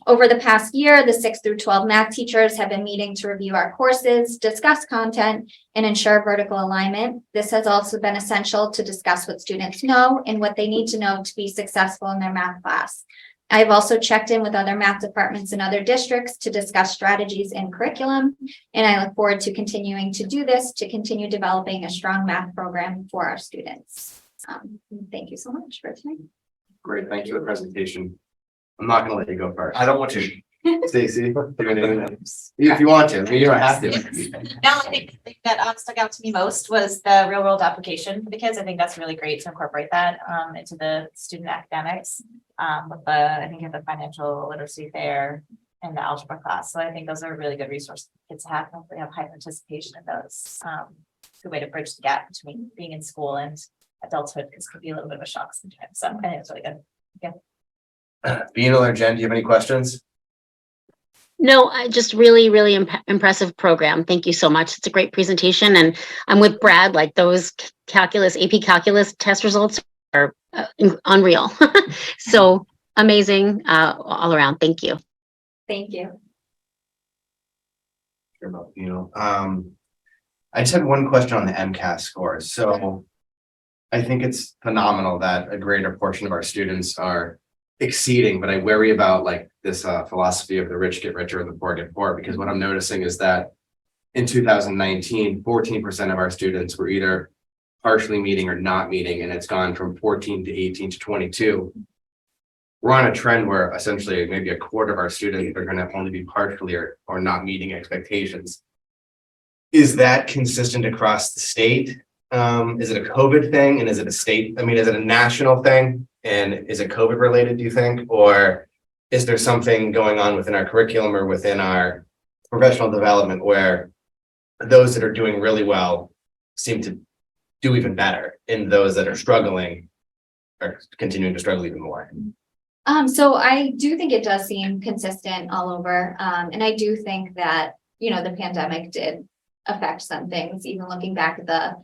Speaker 12: Over the past year, the 6th through 12 math teachers have been meeting to review our courses, discuss content, and ensure vertical alignment. This has also been essential to discuss what students know and what they need to know to be successful in their math class. I've also checked in with other math departments in other districts to discuss strategies and curriculum, and I look forward to continuing to do this to continue developing a strong math program for our students. Thank you so much for tonight.
Speaker 1: Great, thank you for the presentation. I'm not gonna let you go first.
Speaker 2: I don't want to.
Speaker 1: Stacy, do anything else? If you want to, I mean, you don't have to.
Speaker 7: Now, I think the thing that stuck out to me most was the real world application for the kids. I think that's really great to incorporate that into the student academics. With the, I think, the financial literacy fair and the algebra class. So I think those are really good resources for kids to have. Hopefully have high participation in those. Good way to bridge the gap between being in school and adulthood, because it could be a little bit of a shock sometimes. So I think it's really good. Yeah.
Speaker 1: Bean or Jen, do you have any questions?
Speaker 3: No, I just really impressive program. Thank you so much. It's a great presentation, and I'm with Brad. Like those AP calculus test results are unreal. So amazing all around. Thank you.
Speaker 12: Thank you.
Speaker 1: Sure about you. I just had one question on the MCAS scores. So I think it's phenomenal that a greater portion of our students are exceeding, but I worry about like this philosophy of the rich get richer and the poor get poor, because what I'm noticing is that in 2019, 14% of our students were either partially meeting or not meeting, and it's gone from 14 to 18 to 22. We're on a trend where essentially maybe a quarter of our students are going to only be partially or not meeting expectations. Is that consistent across the state? Is it a COVID thing, and is it a state? I mean, is it a national thing? And is it COVID related, do you think? Or is there something going on within our curriculum or within our professional development where those that are doing really well seem to do even better, and those that are struggling are continuing to struggle even more?
Speaker 12: So I do think it does seem consistent all over. And I do think that, you know, the pandemic did affect some things, even looking back at the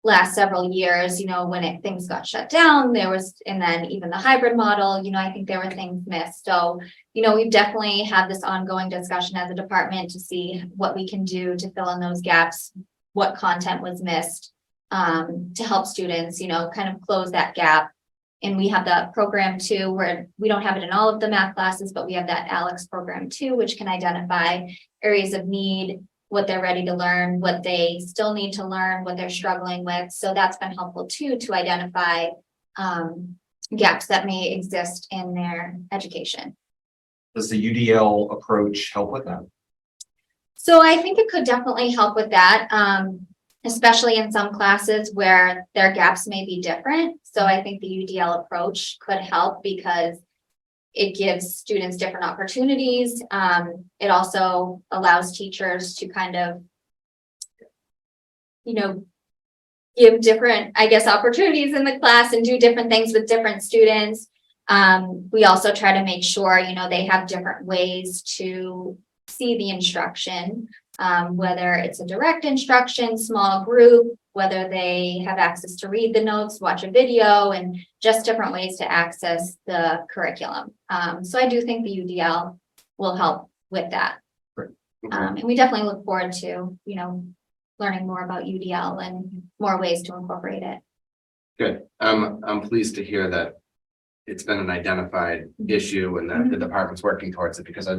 Speaker 12: last several years, you know, when things got shut down, and then even the hybrid model, you know, I think there were things missed. So, you know, we've definitely had this ongoing discussion as a department to see what we can do to fill in those gaps, what content was missed, to help students, you know, kind of close that gap. And we have that program too, where we don't have it in all of the math classes, but we have that Alex program too, which can identify areas of need, what they're ready to learn, what they still need to learn, what they're struggling with. So that's been helpful too, to identify gaps that may exist in their education.
Speaker 2: Does the UDL approach help with that?
Speaker 12: So I think it could definitely help with that, especially in some classes where their gaps may be different. So I think the UDL approach could help because it gives students different opportunities. It also allows teachers to kind of, you know, give different, I guess, opportunities in the class and do different things with different students. We also try to make sure, you know, they have different ways to see the instruction, whether it's a direct instruction, small group, whether they have access to read the notes, watch a video, and just different ways to access the curriculum. So I do think the UDL will help with that. And we definitely look forward to, you know, learning more about UDL and more ways to incorporate it.
Speaker 1: Good. I'm pleased to hear that it's been an identified issue and that the department's working towards it, because I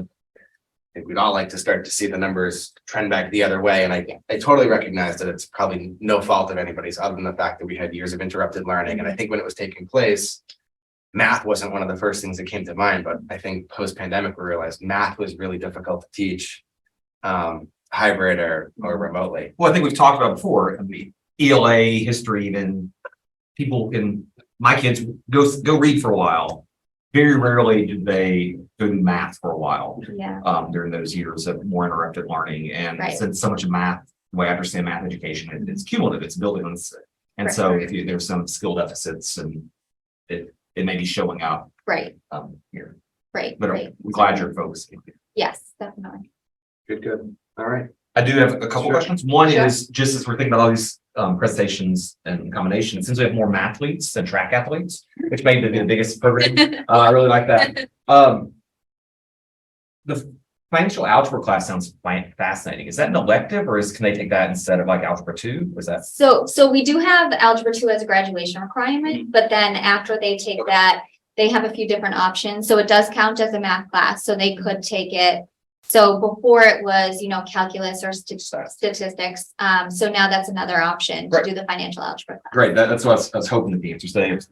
Speaker 1: think we'd all like to start to see the numbers trend back the other way. And I totally recognize that it's probably no fault of anybody's other than the fact that we had years of interrupted learning. And I think when it was taking place, math wasn't one of the first things that came to mind, but I think post-pandemic, we realized math was really difficult to teach hybrid or remotely.
Speaker 2: Well, I think we've talked about before, I mean, ELA history, even people can, my kids go read for a while. Very rarely did they do math for a while.
Speaker 12: Yeah.
Speaker 2: During those years of more interrupted learning. And
Speaker 12: Right.
Speaker 2: since so much of math, the way I understand math education, it's cumulative, it's building on And so if there's some skill deficits and it may be showing up
Speaker 12: Right,
Speaker 2: here,
Speaker 12: right,
Speaker 2: but
Speaker 12: right.
Speaker 2: I'm glad you're focusing.
Speaker 12: Yes, definitely.
Speaker 1: Good. All right.
Speaker 2: I do have a couple
Speaker 1: Sure.
Speaker 2: questions. One
Speaker 12: Sure.
Speaker 2: is just as we're thinking about all these presentations and combinations, since we have more mathletes than track athletes, which may be the biggest program. I really like that. The financial algebra class sounds fascinating. Is that an elective or can they take that instead of like algebra 2? Was that?
Speaker 12: So we do have Algebra 2 as a graduation requirement, but then after they take that, they have a few different options. So it does count as a math class, so they could take it. So before it was, calculus or statistics. So now that's another option to
Speaker 2: Right.
Speaker 12: do the financial algebra class.
Speaker 2: Great. That's what I was hoping to be answered. So they have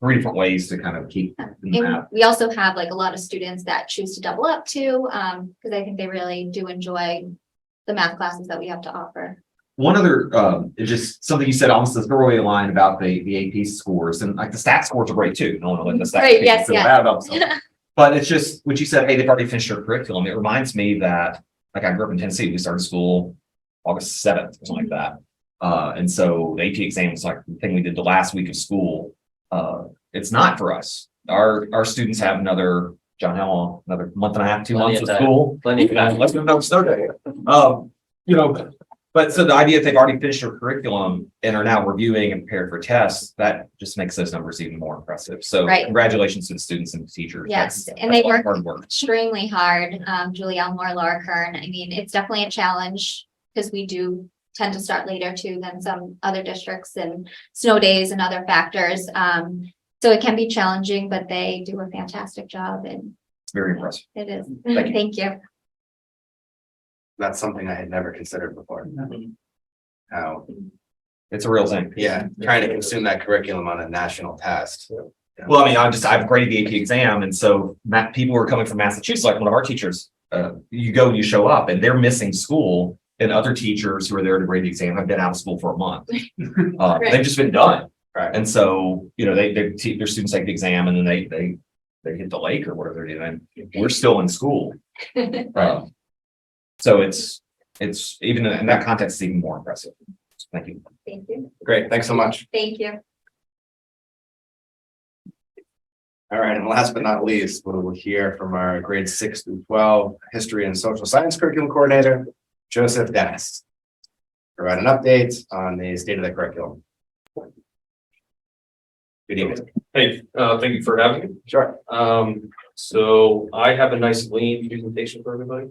Speaker 2: 3 different ways to kind of keep in the
Speaker 12: And
Speaker 2: math.
Speaker 12: we also have like a lot of students that choose to double up too, because I think they really do enjoy the math classes that we have to offer.
Speaker 2: One other, is just something you said almost a throwaway line about the AP scores, and like the stat scores are great too. No one will let the stat
Speaker 12: Right,
Speaker 2: people
Speaker 12: yes,
Speaker 2: feel
Speaker 12: yes.
Speaker 2: bad about themselves. But it's just what you said, hey, they've already finished their curriculum. It reminds me that, like, I grew up in Tennessee. We started school August 7th or something like that. And so the AP exam was like the thing we did the last week of school. It's not for us. Our students have another, John, how long? Another month and a half, 2
Speaker 9: Plenty
Speaker 2: months
Speaker 9: of
Speaker 2: of
Speaker 9: time.
Speaker 2: school.
Speaker 9: Plenty of time.
Speaker 2: Let's go snow day. But so the idea that they've already finished their curriculum and are now reviewing and prepared for tests, that just makes those numbers even more impressive. So
Speaker 12: Right.
Speaker 2: congratulations to the students and the teachers.
Speaker 12: Yes,
Speaker 2: That's
Speaker 12: and they
Speaker 2: a lot of
Speaker 12: work
Speaker 2: hard work.
Speaker 12: extremely hard. Julie Elmore, Laura Kern. I mean, it's definitely a challenge because we do tend to start later too than some other districts and snow days and other factors. So it can be challenging, but they do a fantastic job and
Speaker 2: It's very impressive.
Speaker 12: it is.
Speaker 2: Thank you.
Speaker 12: Thank you.
Speaker 1: That's something I had never considered before. How,
Speaker 2: It's a real thing.
Speaker 1: yeah, trying to consume that curriculum on a national test.
Speaker 2: Well, I mean, I've graded the AP exam, and so people who are coming from Massachusetts, like one of our teachers, you go and you show up, and they're missing school, and other teachers who are there to grade the exam have been out of school for a month. They've just been done,
Speaker 1: Right.
Speaker 2: and so their students take the exam, and then they hit the lake or whatever they're doing. We're still in school, so it's even in that context, it's even more impressive. Thank you.
Speaker 12: Thank you.
Speaker 1: Great, thanks so much.
Speaker 12: Thank you.
Speaker 1: All right, and last but not least, we'll hear from our grades 6 through 12 history and social science curriculum coordinator, Joseph Dennis. Provide an update on the state of the curriculum. Good evening.
Speaker 15: Hey, thank you for having me.
Speaker 1: Sure.
Speaker 15: So I have a nice lean presentation for everybody.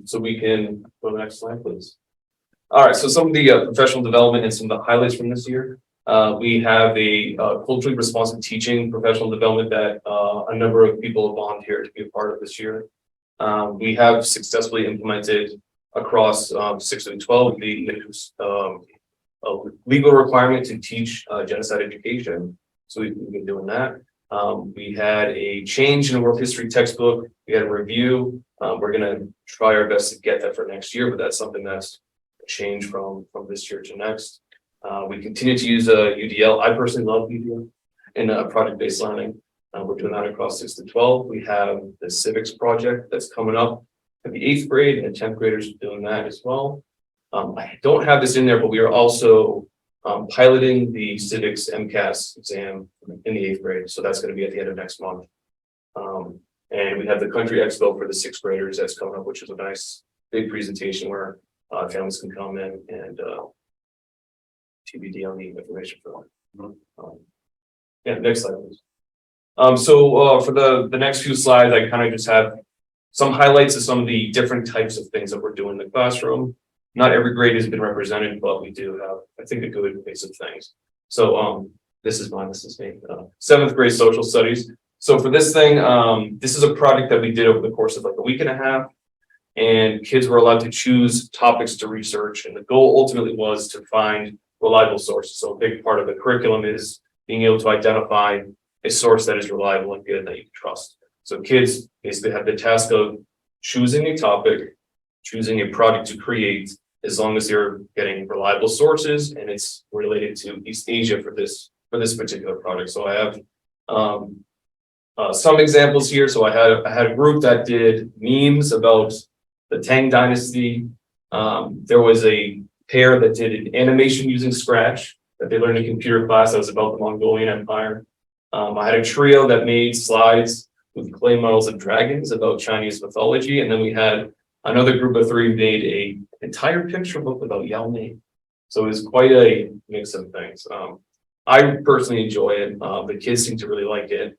Speaker 15: So we can go to the next slide, please. All right, so some of the professional development and some of the highlights from this year. We have a culturally responsive teaching professional development that a number of people have volunteered to be a part of this year. We have successfully implemented across 6 through 12 the legal requirement to teach genocide education. So we've been doing that. We had a change in the world history textbook. We had a review. We're going to try our best to get that for next year, but that's something that's a change from this year to next. We continue to use UDL. I personally love UDL in project-based learning. We're doing that across 6 to 12. We have the civics project that's coming up for the 8th grade, and the 10th graders are doing that as well. I don't have this in there, but we are also piloting the civics MCAS exam in the 8th grade. So that's going to be at the end of next month. And we have the country expo for the 6th graders that's coming up, which is a nice big presentation where families can come in and TBD on the information for them. Yeah, next slide, please. So for the next few slides, I kind of just have some highlights of some of the different types of things that we're doing in the classroom. Not every grade has been represented, but we do have, I think, a good base of things. So this is mine, this is me. 7th grade social studies. So for this thing, this is a project that we did over the course of like a week and a half. And kids were allowed to choose topics to research. And the goal ultimately was to find reliable sources. So a big part of the curriculum is being able to identify a source that is reliable and good that you can trust. So kids basically have the task of choosing a topic, choosing a project to create, as long as they're getting reliable sources and it's related to East Asia for this particular project. So I have some examples here. So I had a group that did memes about the Tang Dynasty. There was a pair that did an animation using Scratch. that they learned in computer class that was about the Mongolian Empire. I had a trio that made slides with clay models of dragons about Chinese mythology, and then we had another group of 3 made a entire picture book about Yao Ming. So it was quite a mix of things. I personally enjoy it. The kids seem to really like it.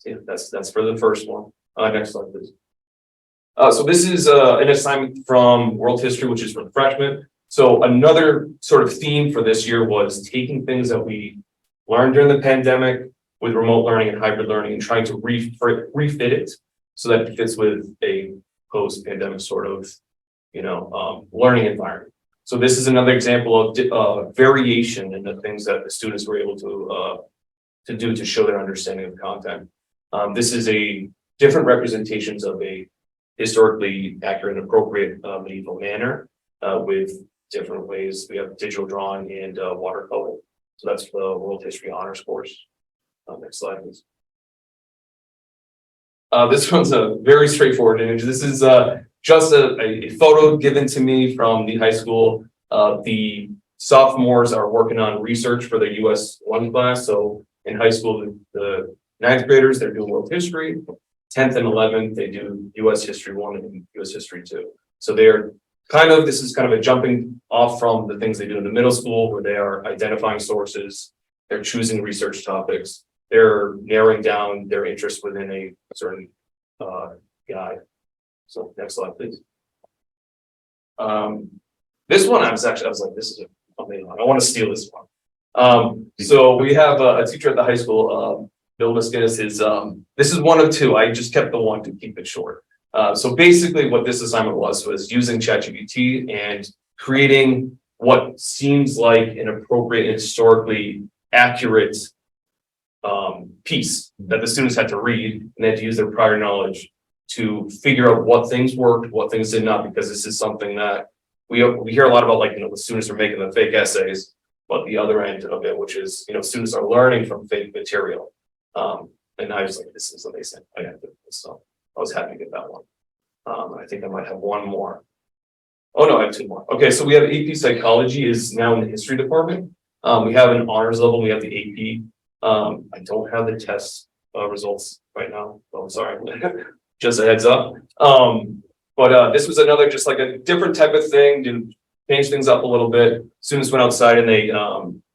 Speaker 15: Yeah, that's for the first one. Next slide, please. So this is an assignment from World History, which is for the freshmen. So another sort of theme for this year was taking things that we learned during the pandemic with remote learning and hybrid learning and trying to refit it so that it fits with a post-pandemic sort of, learning environment. So this is another example of variation in the things that the students were able to do to show their understanding of content. This is a different representations of a historically accurate and appropriate medieval manner with different ways. We have digital drawing and watercolor. So that's the World History Honors course. Next slide, please. This one's a very straightforward image. This is just a photo given to me from the high school. The sophomores are working on research for their US 1 class. So in high school, the 9th graders, they're doing world history. 10th and 11th, they do US History 1 and US History 2. So they're this is kind of a jumping off from the things they do in the middle school where they are identifying sources, they're choosing research topics, they're narrowing down their interest within a certain guide. So next slide, please. This one, I was like, this is amazing. I want to steal this one. So we have a teacher at the high school, Bill Miskinnis, this is one of 2. I just kept the one to keep it short. So basically what this assignment was using ChatGPT and creating what seems like an appropriate and historically accurate piece that the students had to read, and they had to use their prior knowledge to figure out what things worked, what things did not, because this is something that we hear a lot about, like, the students are making the fake essays, but the other end of it, which is, students are learning from fake material. And I was like, this is amazing. I got this. So I was happy to get that one. I think I might have one more. Oh no, I have 2 more. Okay, so we have AP Psychology is now in the history department. We have an honors level, we have the AP. I don't have the test results right now. Oh, I'm sorry. Just a heads up. But this was another, just like a different type of thing to change things up a little bit. Students went outside and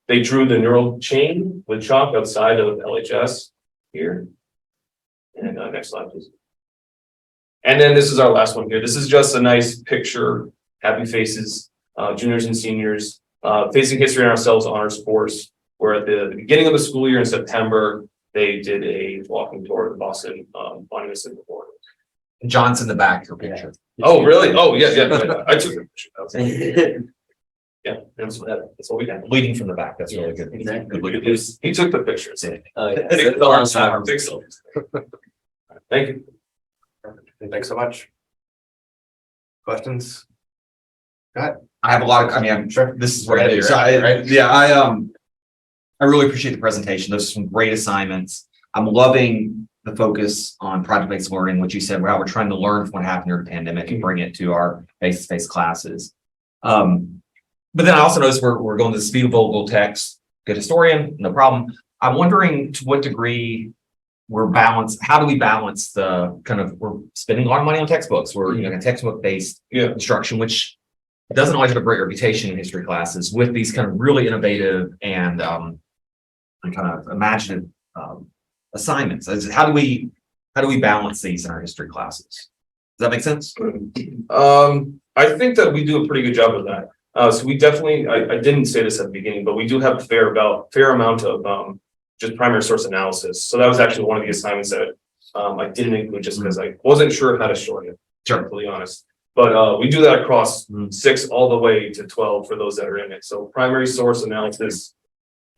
Speaker 15: they drew the neural chain with chalk outside of LHS here. And next slide, please. And then this is our last one here. This is just a nice picture, happy faces, juniors and seniors, facing history and ourselves honors course, where at the beginning of the school year in September, they did a walking tour of the Boston Monuments in the Memorial.
Speaker 2: John's in the back, your picture.
Speaker 15: Oh, really? Oh, yeah. I took a picture. Yeah, that's what we got.
Speaker 2: Leading from the back, that's really good.
Speaker 9: Exactly.
Speaker 2: Good look at
Speaker 15: He
Speaker 2: this.
Speaker 15: took the pictures.
Speaker 9: Oh, yeah.
Speaker 15: Thank you.
Speaker 1: Thanks so much. Questions?
Speaker 2: I have a lot of, I'm sure this is what I do. So
Speaker 1: Right.
Speaker 2: I really appreciate the presentation. Those are some great assignments. I'm loving the focus on project-based learning, which you said, how we're trying to learn from what happened during the pandemic and bring it to our face-to-face classes. But then I also noticed we're going to the speed of Vogel text, good historian, no problem. I'm wondering to what degree how do we balance the we're spending a lot of money on textbooks. We're textbook-based instruction, which doesn't always have a great reputation in history classes, with these kind of really innovative and kind of imaginative assignments. How do we balance these in our history classes? Does that make sense?
Speaker 15: I think that we do a pretty good job of that. So we definitely, I didn't say this at the beginning, but we do have a fair amount of just primary source analysis. So that was actually one of the assignments that I didn't include just because I wasn't sure how to short it, to be completely honest. But we do that across 6 all the way to 12 for those that are in it. So primary source analysis,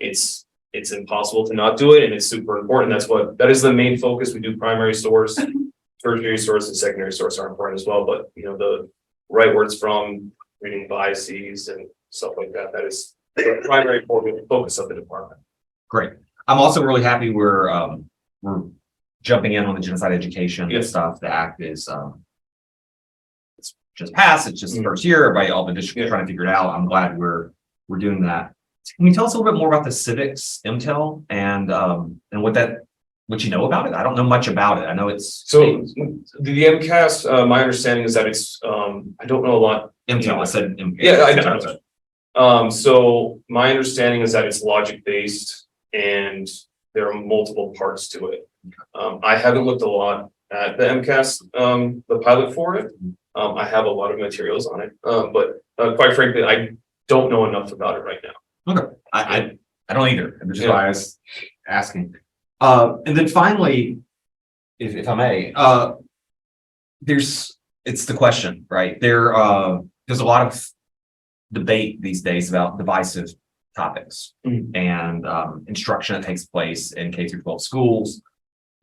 Speaker 15: it's impossible to not do it, and it's super important. That is the main focus. We do primary source, tertiary source, and secondary source are important as well. But the right words from, reading biases and stuff like that. That is the primary focus of the department.
Speaker 2: Great. I'm also really happy we're jumping in on the genocide education stuff. The act is it's just passed. It's just the first year. Everybody, all the districts trying to figure it out. I'm glad we're doing that. Can you tell us a little bit more about the civics MTEL and what you know about it? I don't know much about it. I know it's.
Speaker 15: So the MCAS, my understanding is that it's, I don't know a lot.
Speaker 2: MTEL, I said. MCAS.
Speaker 15: Yeah, I know. So my understanding is that it's logic based and there are multiple parts to it. I haven't looked a lot at the MCAS, the pilot for it. I have a lot of materials on it, but quite frankly, I don't know enough about it right now.
Speaker 2: Okay, I don't either, which is why I was asking. And then finally, if I may, it's the question, right? There's a lot of debate these days about divisive topics and instruction that takes place in K through 12 schools.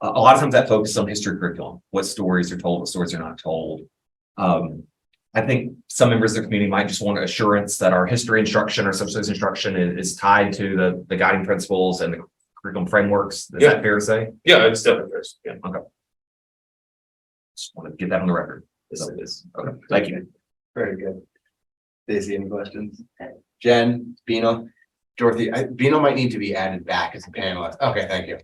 Speaker 2: A lot of times that focuses on history curriculum, what stories are told, what stories are not told. I think some members of the community might just want assurance that our history instruction or social studies instruction is tied to the guiding principles and the curriculum frameworks. Is that fair to say?
Speaker 15: Yeah, it's definitely fair. Yeah.
Speaker 2: Okay. Just want to get that on the record. So it is. Okay. Thank you.
Speaker 1: Very good. Daisy, any questions? Jen, Bino, Dorothy, Bino might need to be added back as a panelist. Okay, thank you.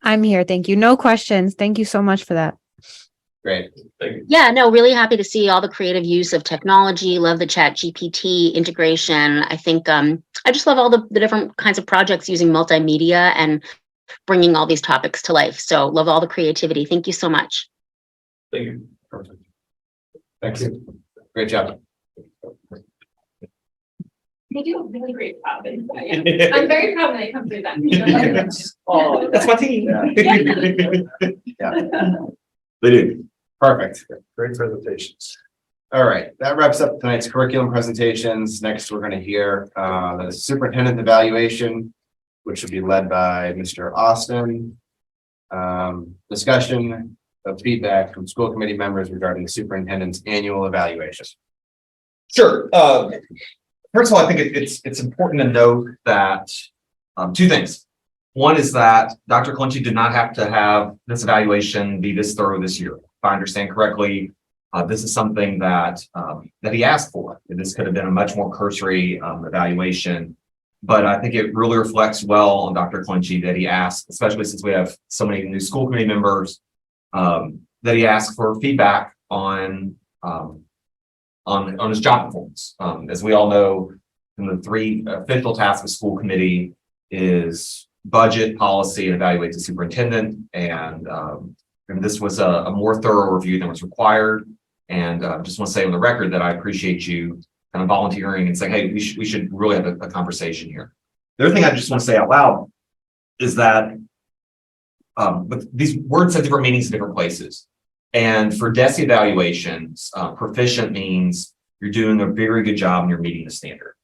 Speaker 16: I'm here. Thank you. No questions. Thank you so much for that.
Speaker 1: Great. Thank you.
Speaker 3: Yeah, no, really happy to see all the creative use of technology. Love the ChatGPT integration. I think I just love all the different kinds of projects using multimedia and bringing all these topics to life. So love all the creativity. Thank you so much.
Speaker 15: Thank you.
Speaker 1: Perfect. Thank you. Great job.
Speaker 11: You do a really great job. I'm very proud that I come through that.
Speaker 2: Oh, that's my team.
Speaker 1: Yeah. They do. Perfect.
Speaker 8: Great presentations.
Speaker 1: All right, that wraps up tonight's curriculum presentations. Next, we're going to hear the superintendent evaluation, which will be led by Mr. Austin. Discussion of feedback from school committee members regarding the superintendent's annual evaluation.
Speaker 2: Sure. First of all, I think it's important to note that two things. One is that Dr. Clinchey did not have to have this evaluation be this thorough this year. If I understand correctly, this is something that he asked for. This could have been a much more cursory evaluation, but I think it really reflects well on Dr. Clinchey that he asked, especially since we have so many new school committee members, that he asked for feedback on his job performance. As we all know, the three official tasks of school committee is budget, policy, and evaluate the superintendent. And this was a more thorough review than was required. And just want to say on the record that I appreciate you kind of volunteering and saying, hey, we should really have a conversation here. The other thing I just want to say out loud is that but these words have different meanings in different places. And for DESE evaluations, proficient means you're doing a very good job and you're meeting the standard.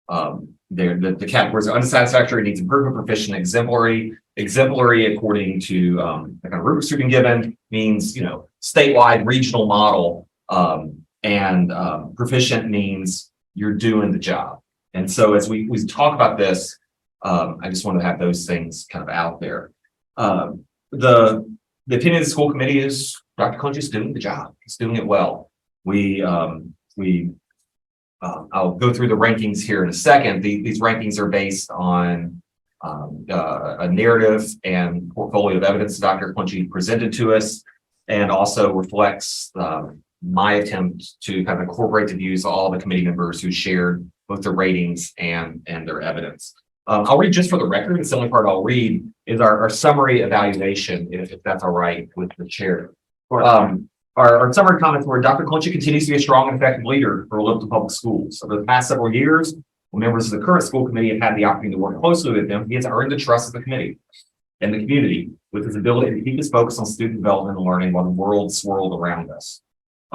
Speaker 2: The categories are unsatisfactory, needs improvement, proficient, exemplary. Exemplary, according to the kind of rubrics you've been given, means statewide, regional model, and proficient means you're doing the job. And so as we talk about this, I just want to have those things kind of out there. The opinion of the school committee is Dr. Clinchey's doing the job. He's doing it well. I'll go through the rankings here in a second. These rankings are based on a narrative and portfolio of evidence Dr. Clinchey presented to us, and also reflects my attempt to kind of incorporate the views of all the committee members who shared both their ratings and their evidence. I'll read just for the record. The only part I'll read is our summary evaluation, if that's all right with the chair. Our summary comments were Dr. Clinchey continues to be a strong and effective leader for Littleton Public Schools. Over the past several years, when members of the current school committee have had the opportunity to work closely with him, he has earned the trust of the committee and the community with his ability to keep his focus on student development and learning while the world swirled around us.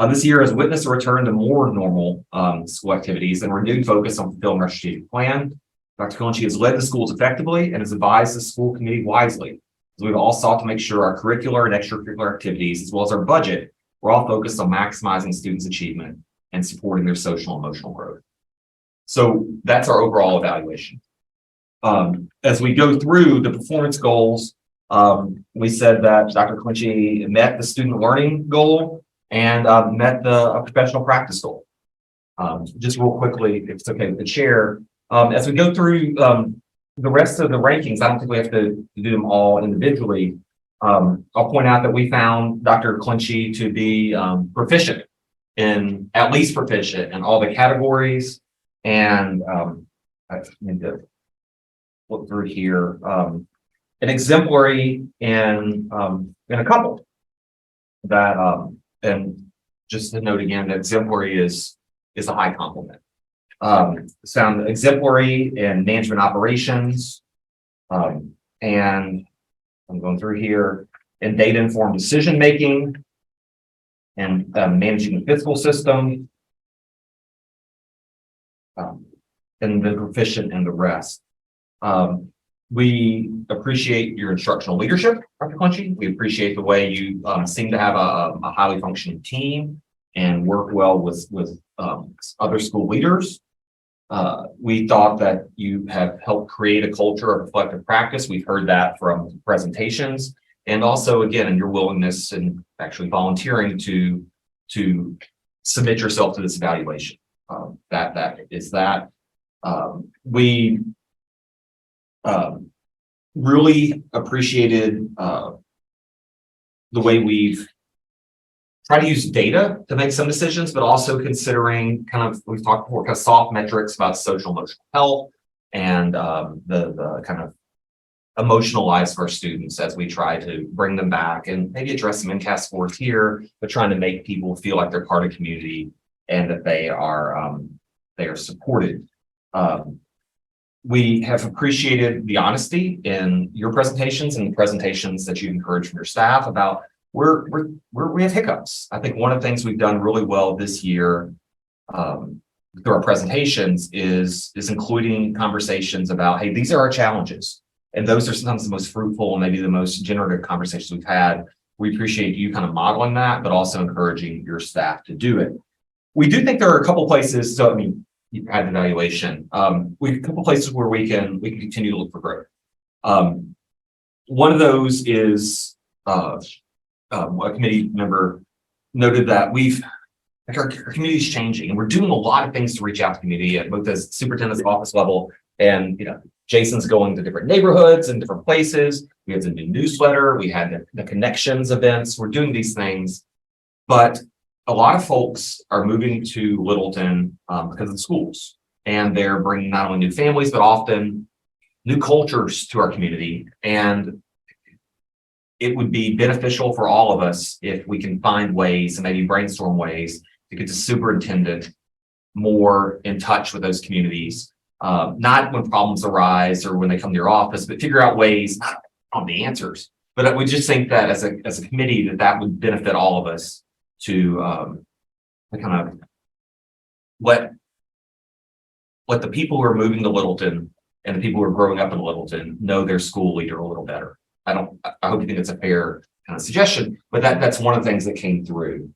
Speaker 2: This year has witnessed a return to more normal school activities and renewed focus on fulfilling our strategic plan. Dr. Clinchey has led the schools effectively and has advised the school committee wisely. So we've all sought to make sure our curricular and extracurricular activities, as well as our budget, we're all focused on maximizing students' achievement and supporting their social and emotional growth. So that's our overall evaluation. As we go through the performance goals, we said that Dr. Clinchey met the student learning goal and met the professional practice goal. Just real quickly, if it's okay with the chair, As we go through the rest of the rankings, I don't think we have to do them all individually. I'll point out that we found Dr. Clinchy to be proficient at least proficient in all the categories. And I need to look through here. An exemplary in a couple that and just to note again that exemplary is a high compliment. Found exemplary in management operations, and I'm going through here in data informed decision making and managing the fiscal system, and then proficient in the rest. We appreciate your instructional leadership, Dr. Clinchy. We appreciate the way you seem to have a highly functioning team and work well with other school leaders. We thought that you have helped create a culture of reflective practice. We've heard that from presentations, and also again in your willingness and actually volunteering to submit yourself to this evaluation. We really appreciated the way we've tried to use data to make some decisions, but also considering we've talked before, kind of soft metrics about social emotional health and the kind of emotional lives of our students as we try to bring them back and maybe address some MCAS scores here, but trying to make people feel like they're part of community and that they are supported. We have appreciated the honesty in your presentations and the presentations that you encourage from your staff about we have hiccups. I think one of the things we've done really well this year through our presentations is including conversations about, hey, these are our challenges. And those are sometimes the most fruitful and maybe the most generative conversations we've had. We appreciate you kind of modeling that, but also encouraging your staff to do it. We do think there are a couple places, so I mean, you've had an evaluation. We have a couple places where we can continue to look for growth. One of those is a committee member noted that our community is changing and we're doing a lot of things to reach out to community at both the superintendent's office level and Jason's going to different neighborhoods and different places. We have the new newsletter. We had the connections events. We're doing these things, but a lot of folks are moving to Littleton because of the schools, and they're bringing not only new families, but often new cultures to our community. And it would be beneficial for all of us if we can find ways and maybe brainstorm ways to get the superintendent more in touch with those communities. Not when problems arise or when they come to your office, but figure out ways, not on the answers. But we just think that as a committee that would benefit all of us to kind of let the people who are moving to Littleton and the people who are growing up in Littleton know their school leader a little better. I hope you think it's a fair kind of suggestion, but that's one of the things that came through.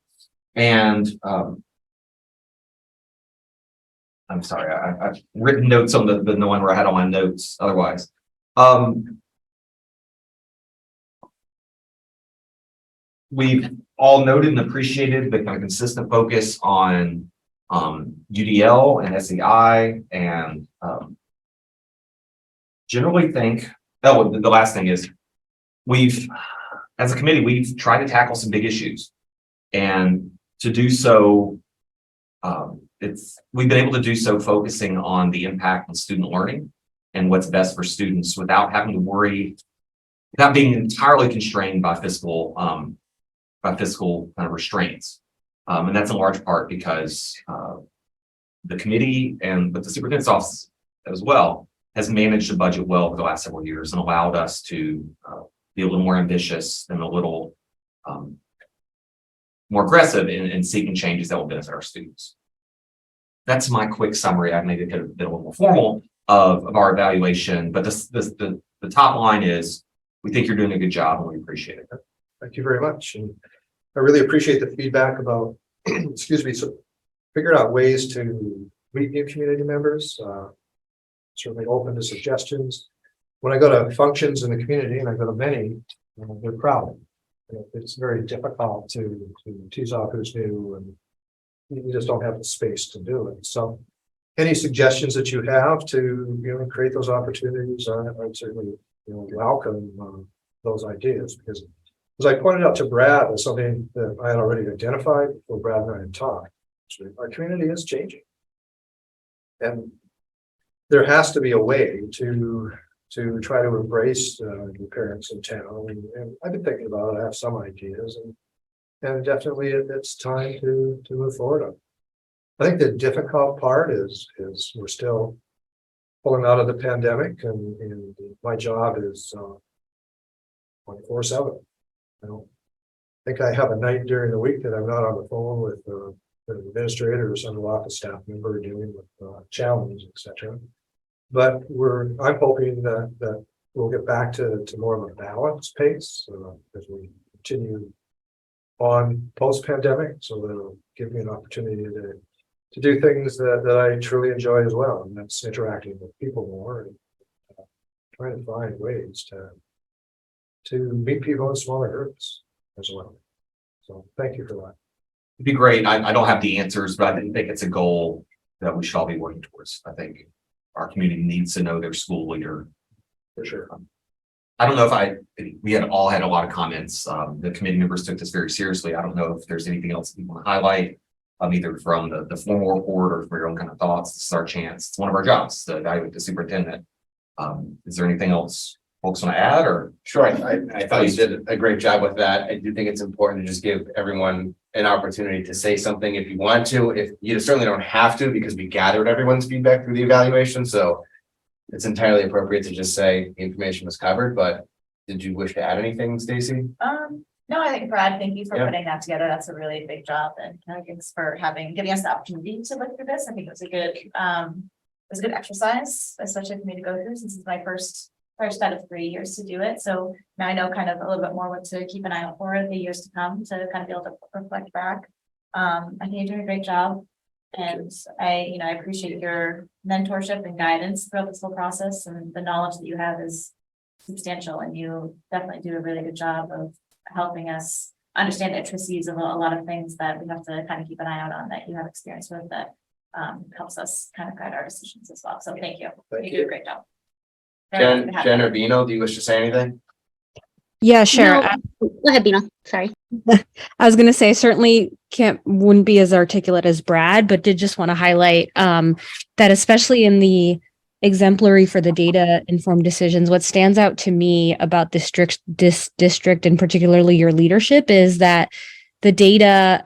Speaker 2: And I'm sorry, I've written notes on the one where I had all my notes otherwise. We've all noted and appreciated the kind of consistent focus on UDL and SEI, and generally think, the last thing is as a committee, we've tried to tackle some big issues, and to do so, we've been able to do so focusing on the impact on student learning and what's best for students without having to worry, without being entirely constrained by fiscal kind of restraints. And that's in large part because the committee but the superintendent's office as well has managed the budget well for the last several years and allowed us to be a little more ambitious and a little more aggressive in seeking changes that will benefit our students. That's my quick summary. I maybe could have been a little more formal of our evaluation, but the top line is we think you're doing a good job and we appreciate it.
Speaker 8: Thank you very much. And I really appreciate the feedback about, excuse me, so figuring out ways to meet new community members. Certainly open to suggestions. When I go to functions in the community, and I go to many, they're crowded. It's very difficult to tease off who's new, and you just don't have the space to do it. So any suggestions that you have to, create those opportunities, I'd certainly, welcome those ideas, because as I pointed out to Brad, as something that I had already identified before Brad and I had talked, actually, our community is changing. And there has to be a way to try to embrace the parents in town. And I've been thinking about it. I have some ideas, and definitely it's time to move forward on it. I think the difficult part is we're still pulling out of the pandemic, and my job is 24/7. I don't think I have a night during the week that I'm not on the phone with an administrator or some office staff member dealing with challenges, etc. But I'm hoping that we'll get back to more of a balanced pace as we continue on post-pandemic, so that'll give me an opportunity to do things that I truly enjoy as well, and that's interacting with people more and trying to find ways to meet people in smaller groups as well. So thank you for that.
Speaker 2: It'd be great. I don't have the answers, but I think it's a goal that we should all be working towards. I think our community needs to know their school leader.
Speaker 8: For sure.
Speaker 2: I don't know if we had all had a lot of comments. The committee members took this very seriously. I don't know if there's anything else that you want to highlight, either from the formal report or from your own kind of thoughts. This is our chance. It's one of our jobs to evaluate the superintendent. Is there anything else folks want to add, or?
Speaker 1: Sure, I thought you did a great job with that. I do think it's important to just give everyone an opportunity to say something if you want to. If you certainly don't have to, because we gathered everyone's feedback through the evaluation, so it's entirely appropriate to just say the information was covered. But did you wish to add anything, Stacy?
Speaker 7: No, I think Brad, thank you for
Speaker 1: Yeah.
Speaker 7: putting that together. That's a really big job, and thanks for giving us the opportunity to look through this. I think it was a good exercise, especially for me to go through, since it's my first out of 3 years to do it. So now I know kind of a little bit more what to keep an eye out for in the years to come, to kind of be able to reflect back. I think you're doing a great job. And I appreciate your mentorship and guidance throughout this whole process, and the knowledge that you have is substantial, and you definitely do a really good job of helping us understand the intricacies of a lot of things that we have to kind of keep an eye out on, that you have experience with, that helps us kind of guide our decisions as well. So thank you. You do a great job.
Speaker 1: Jen or Bino, do you wish to say anything?
Speaker 16: Yeah, sure.
Speaker 3: No, go ahead, Bino. Sorry.
Speaker 16: I was going to say, certainly wouldn't be as articulate as Brad, but did just want to highlight that especially in the exemplary for the data informed decisions, what stands out to me about this district and particularly your leadership is that the data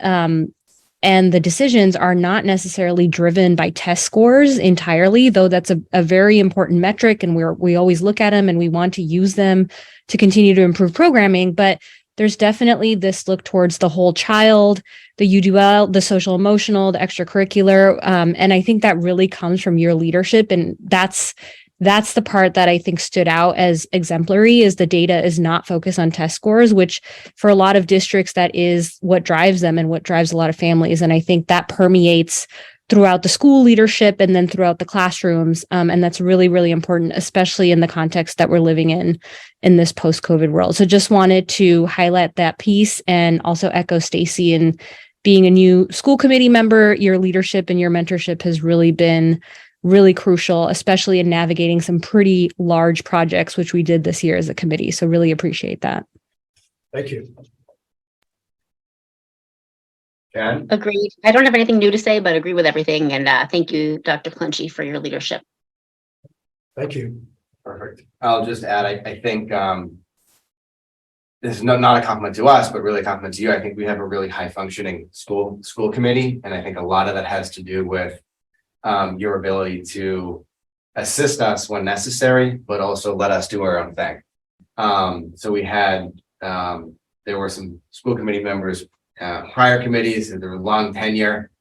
Speaker 16: and the decisions are not necessarily driven by test scores entirely, though that's a very important metric, and we always look at them and we want to use them to continue to improve programming. But there's definitely this look towards the whole child, the UDL, the social emotional, the extracurricular. And I think that really comes from your leadership. And that's the part that I think stood out as exemplary, is the data is not focused on test scores, which for a lot of districts, that is what drives them and what drives a lot of families. And I think that permeates throughout the school leadership and then throughout the classrooms. And that's really, really important, especially in the context that we're living in this post-COVID world. So just wanted to highlight that piece and also echo Stacy, and being a new school committee member, your leadership and your mentorship has really been really crucial, especially in navigating some pretty large projects, which we did this year as a committee. So really appreciate that.
Speaker 8: Thank you.
Speaker 1: Jen?
Speaker 3: Agreed. I don't have anything new to say, but agree with everything. And thank you, Dr. Clunchy, for your leadership.
Speaker 8: Thank you.
Speaker 1: Perfect. I'll just add, I think this is not a compliment to us, but really a compliment to you. I think we have a really high functioning school committee. And I think a lot of that has to do with your ability to assist us when necessary, but also let us do our own thing. So we had, there were some school committee members, prior committees, and there were long tenure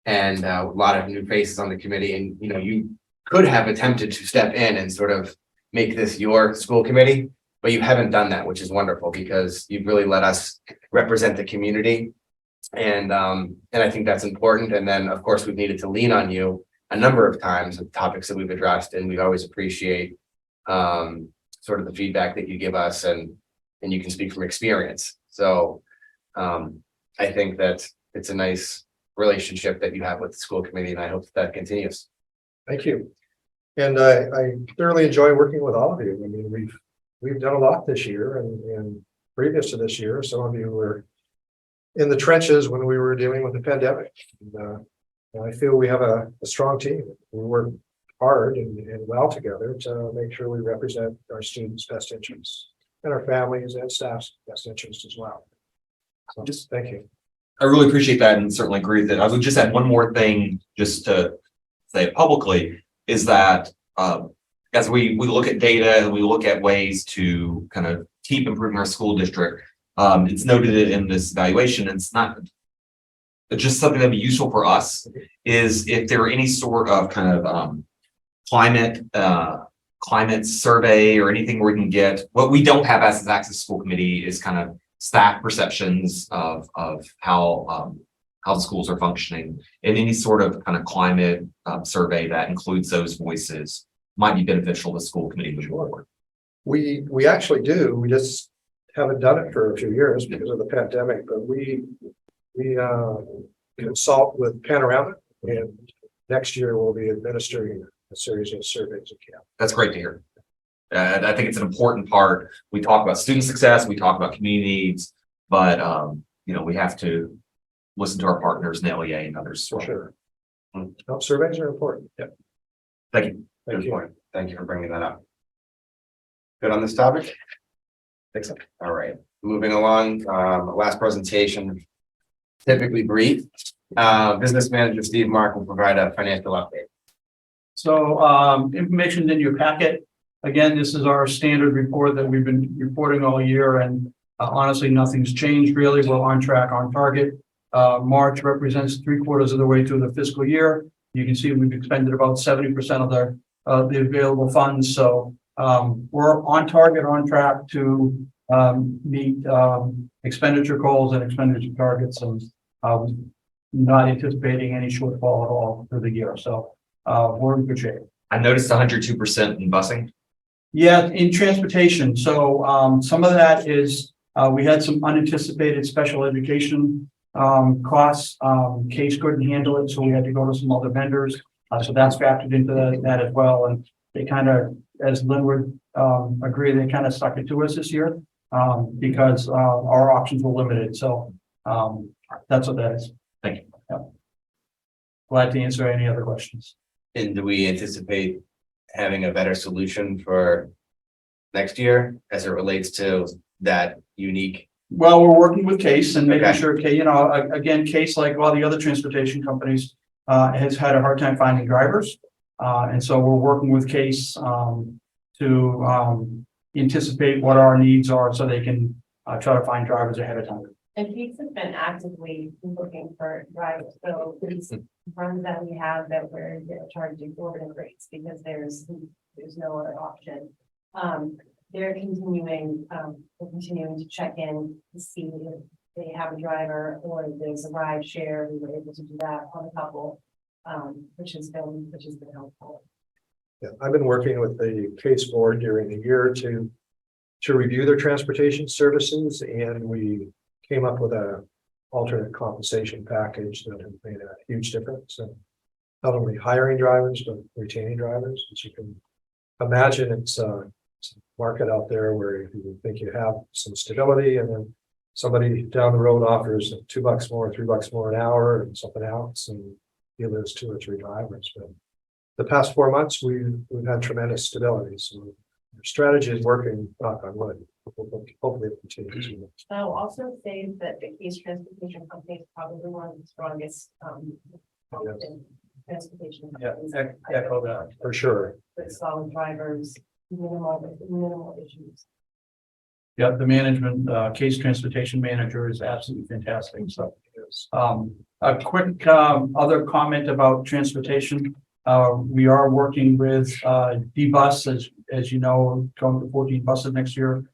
Speaker 1: and a lot of new faces on the committee. And, you could have attempted to step in and sort of make this your school committee, but you haven't done that, which is wonderful, because you've really let us represent the community. And I think that's important. And then, of course, we've needed to lean on you a number of times with topics that we've addressed, and we always appreciate sort of the feedback that you give us, and you can speak from experience. So I think that it's a nice relationship that you have with the school committee, and I hope that continues.
Speaker 8: Thank you. And I thoroughly enjoy working with all of you. I mean, we've done a lot this year and previous to this year, some of you were in the trenches when we were dealing with the pandemic. And I feel we have a strong team. We work hard and well together to make sure we represent our students' best interests and our families and staff's best interests as well. So just thank you.
Speaker 2: I really appreciate that and certainly agree with it. I would just add one more thing just to say it publicly is that as we look at data and we look at ways to kind of keep improving our school district, it's noted in this evaluation, and it's not just something that'd be useful for us, is if there are any sort of kind of climate survey or anything where we can get, what we don't have as an Access School Committee is kind of staff perceptions of how the schools are functioning, and any sort of kind of climate survey that includes those voices might be beneficial to the school committee moving forward.
Speaker 8: We actually do. We just haven't done it for a few years because of the pandemic, but we consult with Panorama, and next year we'll be administering a series of surveys at camp.
Speaker 2: That's great to hear. I think it's an important part. We talk about student success, we talk about community needs, but we have to listen to our partners in the LEA and others.
Speaker 8: For sure. No, surveys are important. Yeah.
Speaker 2: Thank you.
Speaker 8: Thank you.
Speaker 1: Thank you for bringing that up. Good on this topic? Think so. All right, moving along, last presentation, typically brief. Business manager Steve Mark will provide a financial update.
Speaker 13: So information's in your packet. Again, this is our standard report that we've been reporting all year, and honestly, nothing's changed really. We're on track, on target. March represents 3/4 of the way through the fiscal year. You can see we've expended about 70% of the available funds. So we're on target, on track to meet expenditure goals and expenditure targets, and not anticipating any shortfall at all for the year. So we're in good shape.
Speaker 2: I noticed 102% in busing.
Speaker 13: Yeah, in transportation. So some of that is we had some unanticipated special education costs. Case couldn't handle it, so we had to go to some other vendors. So that's factored into that as well. And they kind of, as Lynn would agree, they kind of stuck it to us this year because our options were limited. So that's what that is.
Speaker 2: Thank you.
Speaker 13: Yeah. Glad to answer any other questions.
Speaker 1: And do we anticipate having a better solution for next year as it relates to that unique?
Speaker 13: Well, we're working with Case and making
Speaker 1: Okay.
Speaker 13: sure, again, Case, like all the other transportation companies, has had a hard time finding drivers. And so we're working with Case to anticipate what our needs are so they can try to find drivers ahead of time.
Speaker 11: And Pete's has been actively looking for drivers, so these runs that we have that we're charging exorbitant rates because there's no other option. They're continuing to check in to see if they have a driver or if there's a ride share. We were able to do that on a couple, which has been helpful.
Speaker 8: Yeah, I've been working with the Case board during the year to review their transportation services, and we came up with a alternate compensation package that has made a huge difference in not only hiring drivers, but retaining drivers. As you can imagine, it's a market out there where you think you have some stability, and then somebody down the road offers $2 more, $3 more an hour and something else, and you lose 2 or 3 drivers. But the past 4 months, we've had tremendous stability. So our strategy is working, knock on wood. Hopefully it continues.
Speaker 11: I'll also say that the Case Transportation Company is probably one of the strongest transportation companies.
Speaker 13: Echo that.
Speaker 8: For sure.
Speaker 11: With solid drivers, minimal issues.
Speaker 13: Yeah, the management, Case Transportation Manager is absolutely fantastic. So a quick other comment about transportation. We are working with D-Bus, as you know, going to 14 buses next year.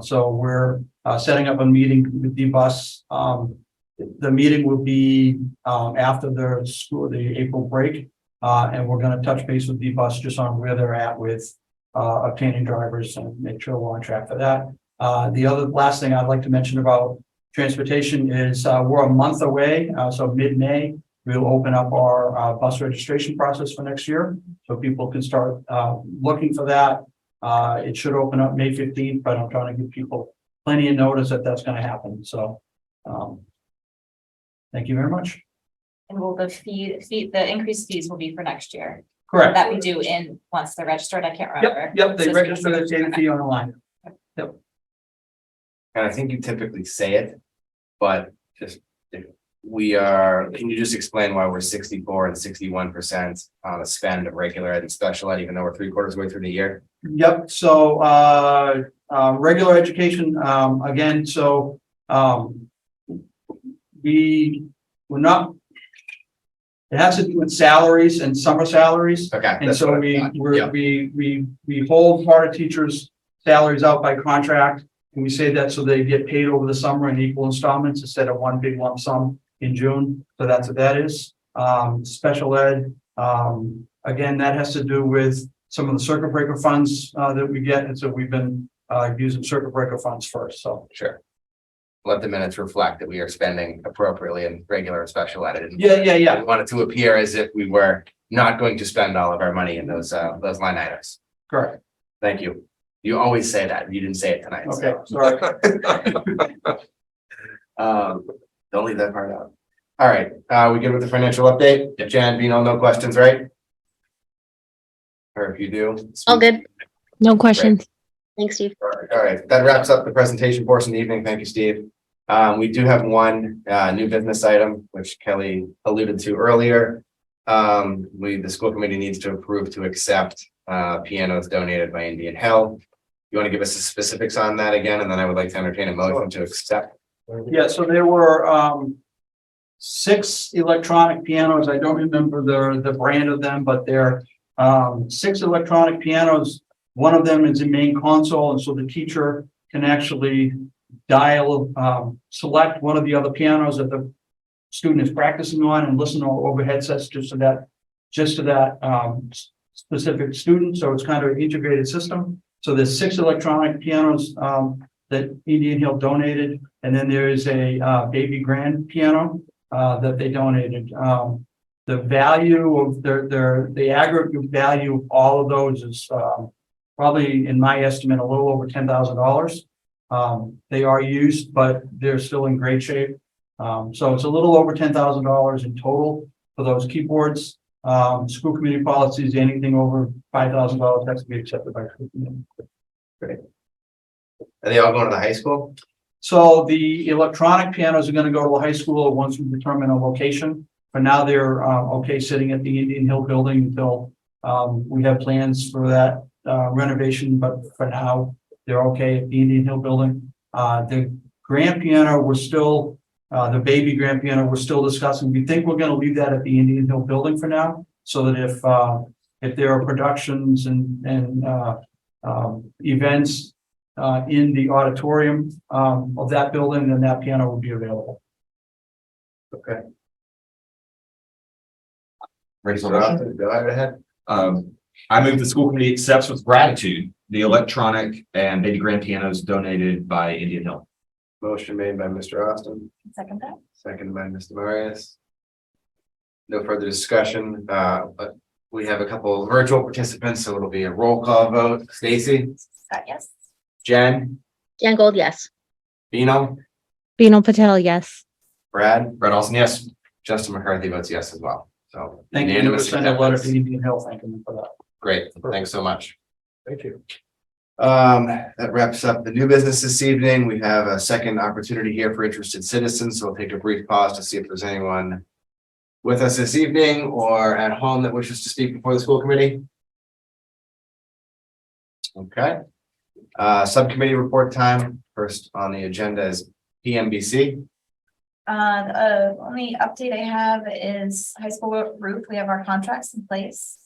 Speaker 13: So we're setting up a meeting with D-Bus. The meeting will be after the April break, and we're going to touch base with D-Bus just on where they're at with obtaining drivers and make sure we're on track for that. The last thing I'd like to mention about transportation is we're a month away, so mid-May. we'll open up our bus registration process for next year. So people can start looking for that. It should open up May 15th, but I'm trying to give people plenty of notice that that's going to happen. So thank you very much.
Speaker 7: And will the the increased fees will be for next year?
Speaker 13: Correct.
Speaker 7: That we do once they're registered, I can't remember.
Speaker 13: Yep, they
Speaker 7: So it's-
Speaker 13: register their same fee online. Yep.
Speaker 1: And I think you typically say it, but just if can you just explain why we're 64 and 61% on a spend of regular ed and special ed, even though we're 3/4 way through the year?
Speaker 13: Yep, so regular education, again, so we're not. It has to do with salaries and summer salaries.
Speaker 1: Okay.
Speaker 13: And
Speaker 1: that's
Speaker 13: so
Speaker 1: what I thought. Yeah.
Speaker 13: we hold part of teachers' salaries out by contract. And we say that so they get paid over the summer in equal installments instead of one big lump sum in June. So that's what that is. Special ed, again, that has to do with some of the circuit breaker funds that we get. And so we've been using circuit breaker funds first, so.
Speaker 1: Sure. Let the minutes reflect that we are spending appropriately in regular and special ed. And
Speaker 13: Yeah.
Speaker 1: we want it to appear as if we were not going to spend all of our money in those line items.
Speaker 13: Correct.
Speaker 1: Thank you. You always say that. You didn't say it tonight.
Speaker 13: Okay,
Speaker 1: so.
Speaker 13: sorry.
Speaker 1: Don't leave that part out. All right, we good with the financial update? Jan, Vino, no questions, right? Or if you do.
Speaker 3: All good.
Speaker 16: No questions.
Speaker 3: Thanks, Steve.
Speaker 1: All right, that wraps up the presentation portion of the evening. Thank you, Steve. We do have one new business item, which Kelly alluded to earlier. The school committee needs to approve to accept pianos donated by Indian Hill. You want to give us the specifics on that again, and then I would like to entertain a motion to accept.
Speaker 13: Yeah, so there were 6 electronic pianos. I don't remember the brand of them, but they're 6 electronic pianos. One of them is a main console, and so the teacher can actually select one of the other pianos that the student is practicing on and listen over headsets just to that specific student. So it's kind of an integrated system. So there's 6 electronic pianos that Indian Hill donated, and then there is a baby grand piano that they donated. The value of the aggregate value of all of those is probably, in my estimate, a little over $10,000. They are used, but they're still in great shape. So it's a little over $10,000 in total for those keyboards. School committee policies, anything over $5,000 has to be accepted by school committee.
Speaker 1: Great. Are they all going to the high school?
Speaker 13: So the electronic pianos are going to go to the high school once we determine a location. For now, they're okay sitting at the Indian Hill building until we have plans for that renovation. But for now, they're okay at the Indian Hill building. The grand piano, the baby grand piano, we're still discussing. We think we're going to leave that at the Indian Hill building for now, so that if there are productions and events in the auditorium of that building, then that piano will be available.
Speaker 1: Okay.
Speaker 2: Ready for motion?
Speaker 1: Go right ahead.
Speaker 2: I move the school committee accepts with gratitude the electronic and baby grand pianos donated by Indian Hill.
Speaker 1: Motion made by Mr. Austin,
Speaker 7: Second that.
Speaker 1: seconded by Mr. Marius. No further discussion, but we have a couple of virtual participants, so it'll be a roll call vote. Stacy,
Speaker 7: Yes.
Speaker 1: Jen,
Speaker 3: Jan Gold, yes.
Speaker 1: Bino,
Speaker 16: Bino Patel, yes.
Speaker 1: Brad,
Speaker 2: Brett Olson, yes.
Speaker 1: Justin McCarthy votes yes as well. So
Speaker 13: Thank you.
Speaker 1: unanimous
Speaker 13: Send a letter to
Speaker 1: acceptance.
Speaker 13: Indian Hill thanking them for that.
Speaker 1: Great, thanks so much.
Speaker 8: Thank you.
Speaker 1: That wraps up the new business this evening. We have a second opportunity here for interested citizens, so we'll take a brief pause to see if there's anyone with us this evening or at home that wishes to speak before the school committee. Okay. Subcommittee report time. First on the agenda is PMBC.
Speaker 7: The only update I have is high school roof. We have our contracts in place.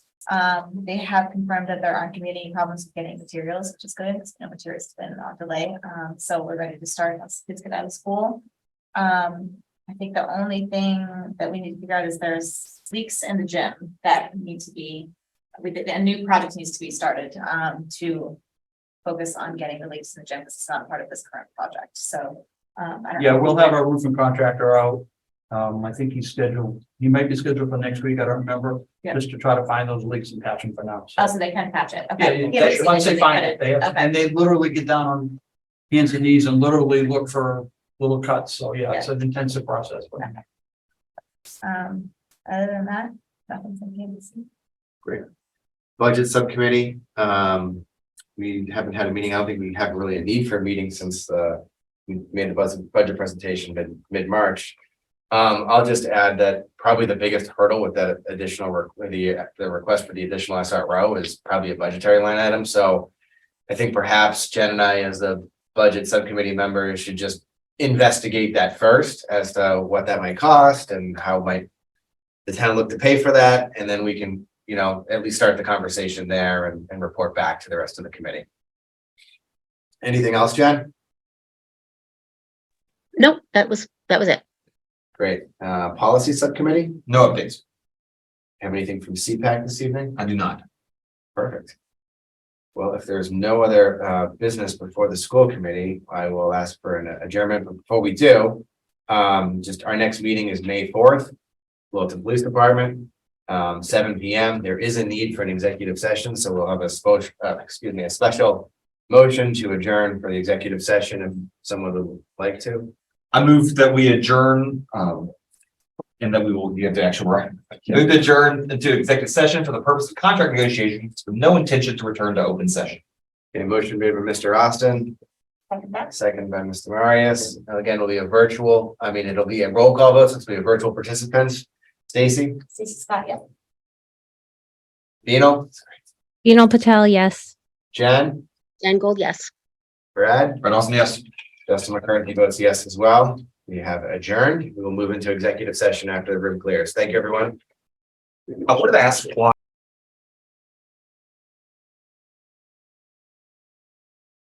Speaker 7: They have confirmed that there aren't gonna be any problems with getting materials, which is good. No materials have been on delay. So we're ready to start once kids get out of school. I think the only thing that we need to figure out is there's leaks in the gym that need to be, a new project needs to be started to focus on getting the leaks in the gym, because it's not part of this current project. So I don't
Speaker 13: Yeah,
Speaker 7: know.
Speaker 13: we'll have our roofing contractor out I think he might be scheduled for next week, I don't remember,
Speaker 7: Yeah.
Speaker 13: just to try to find those leaks and patch them for now. So-
Speaker 7: Oh, so they can patch it,
Speaker 13: Yeah,
Speaker 7: okay.
Speaker 13: once they find it, they have,
Speaker 7: Okay.
Speaker 13: and they literally get down on hands and knees and literally look for little cuts. So yeah, it's an intensive process. But
Speaker 7: Other than that, nothing's in here.
Speaker 1: Budget subcommittee, we haven't had a meeting. I don't think we have really a need for a meeting since we made the budget presentation mid-March. I'll just add that probably the biggest hurdle with that additional the request for the additional SRO is probably a budgetary line item. So I think perhaps Jen and I, as the budget subcommittee members, should just investigate that first as to what that might cost and how might the town look to pay for that, and then we can, at least start the conversation there and report back to the rest of the committee. Anything else, Jen?
Speaker 3: Nope, that was it.
Speaker 1: Great. Policy subcommittee,
Speaker 2: No updates.
Speaker 1: have anything from CPAC this evening?
Speaker 2: I do not.
Speaker 1: Perfect. Well, if there's no other business before the school committee, I will ask for an adjournment. But before we do, just our next meeting is May 4th, Littleton Police Department, 7 p.m. There is a need for an executive session, so we'll have a special motion to adjourn for the executive session if someone would like to.
Speaker 2: I move that we adjourn, and that we will get the actual right. Move to adjourn into executive session for the purpose of contract negotiations with no intention to return to open session.
Speaker 1: A motion made by Mr. Austin, second by Mr. Marius. Again, it'll be a it'll be a roll call vote, so it's be a virtual participants. Stacy,
Speaker 7: Stacy Scott, yeah.
Speaker 1: Dino,
Speaker 16: Patel, yes.
Speaker 1: Jen,
Speaker 3: Jen Gold, yes.
Speaker 1: Brad,
Speaker 2: Brett Austin, yes.
Speaker 1: Justin McCarthy votes yes as well. We have adjourned. We will move into executive session after the room clears. Thank you, everyone.
Speaker 2: I wanted to ask why.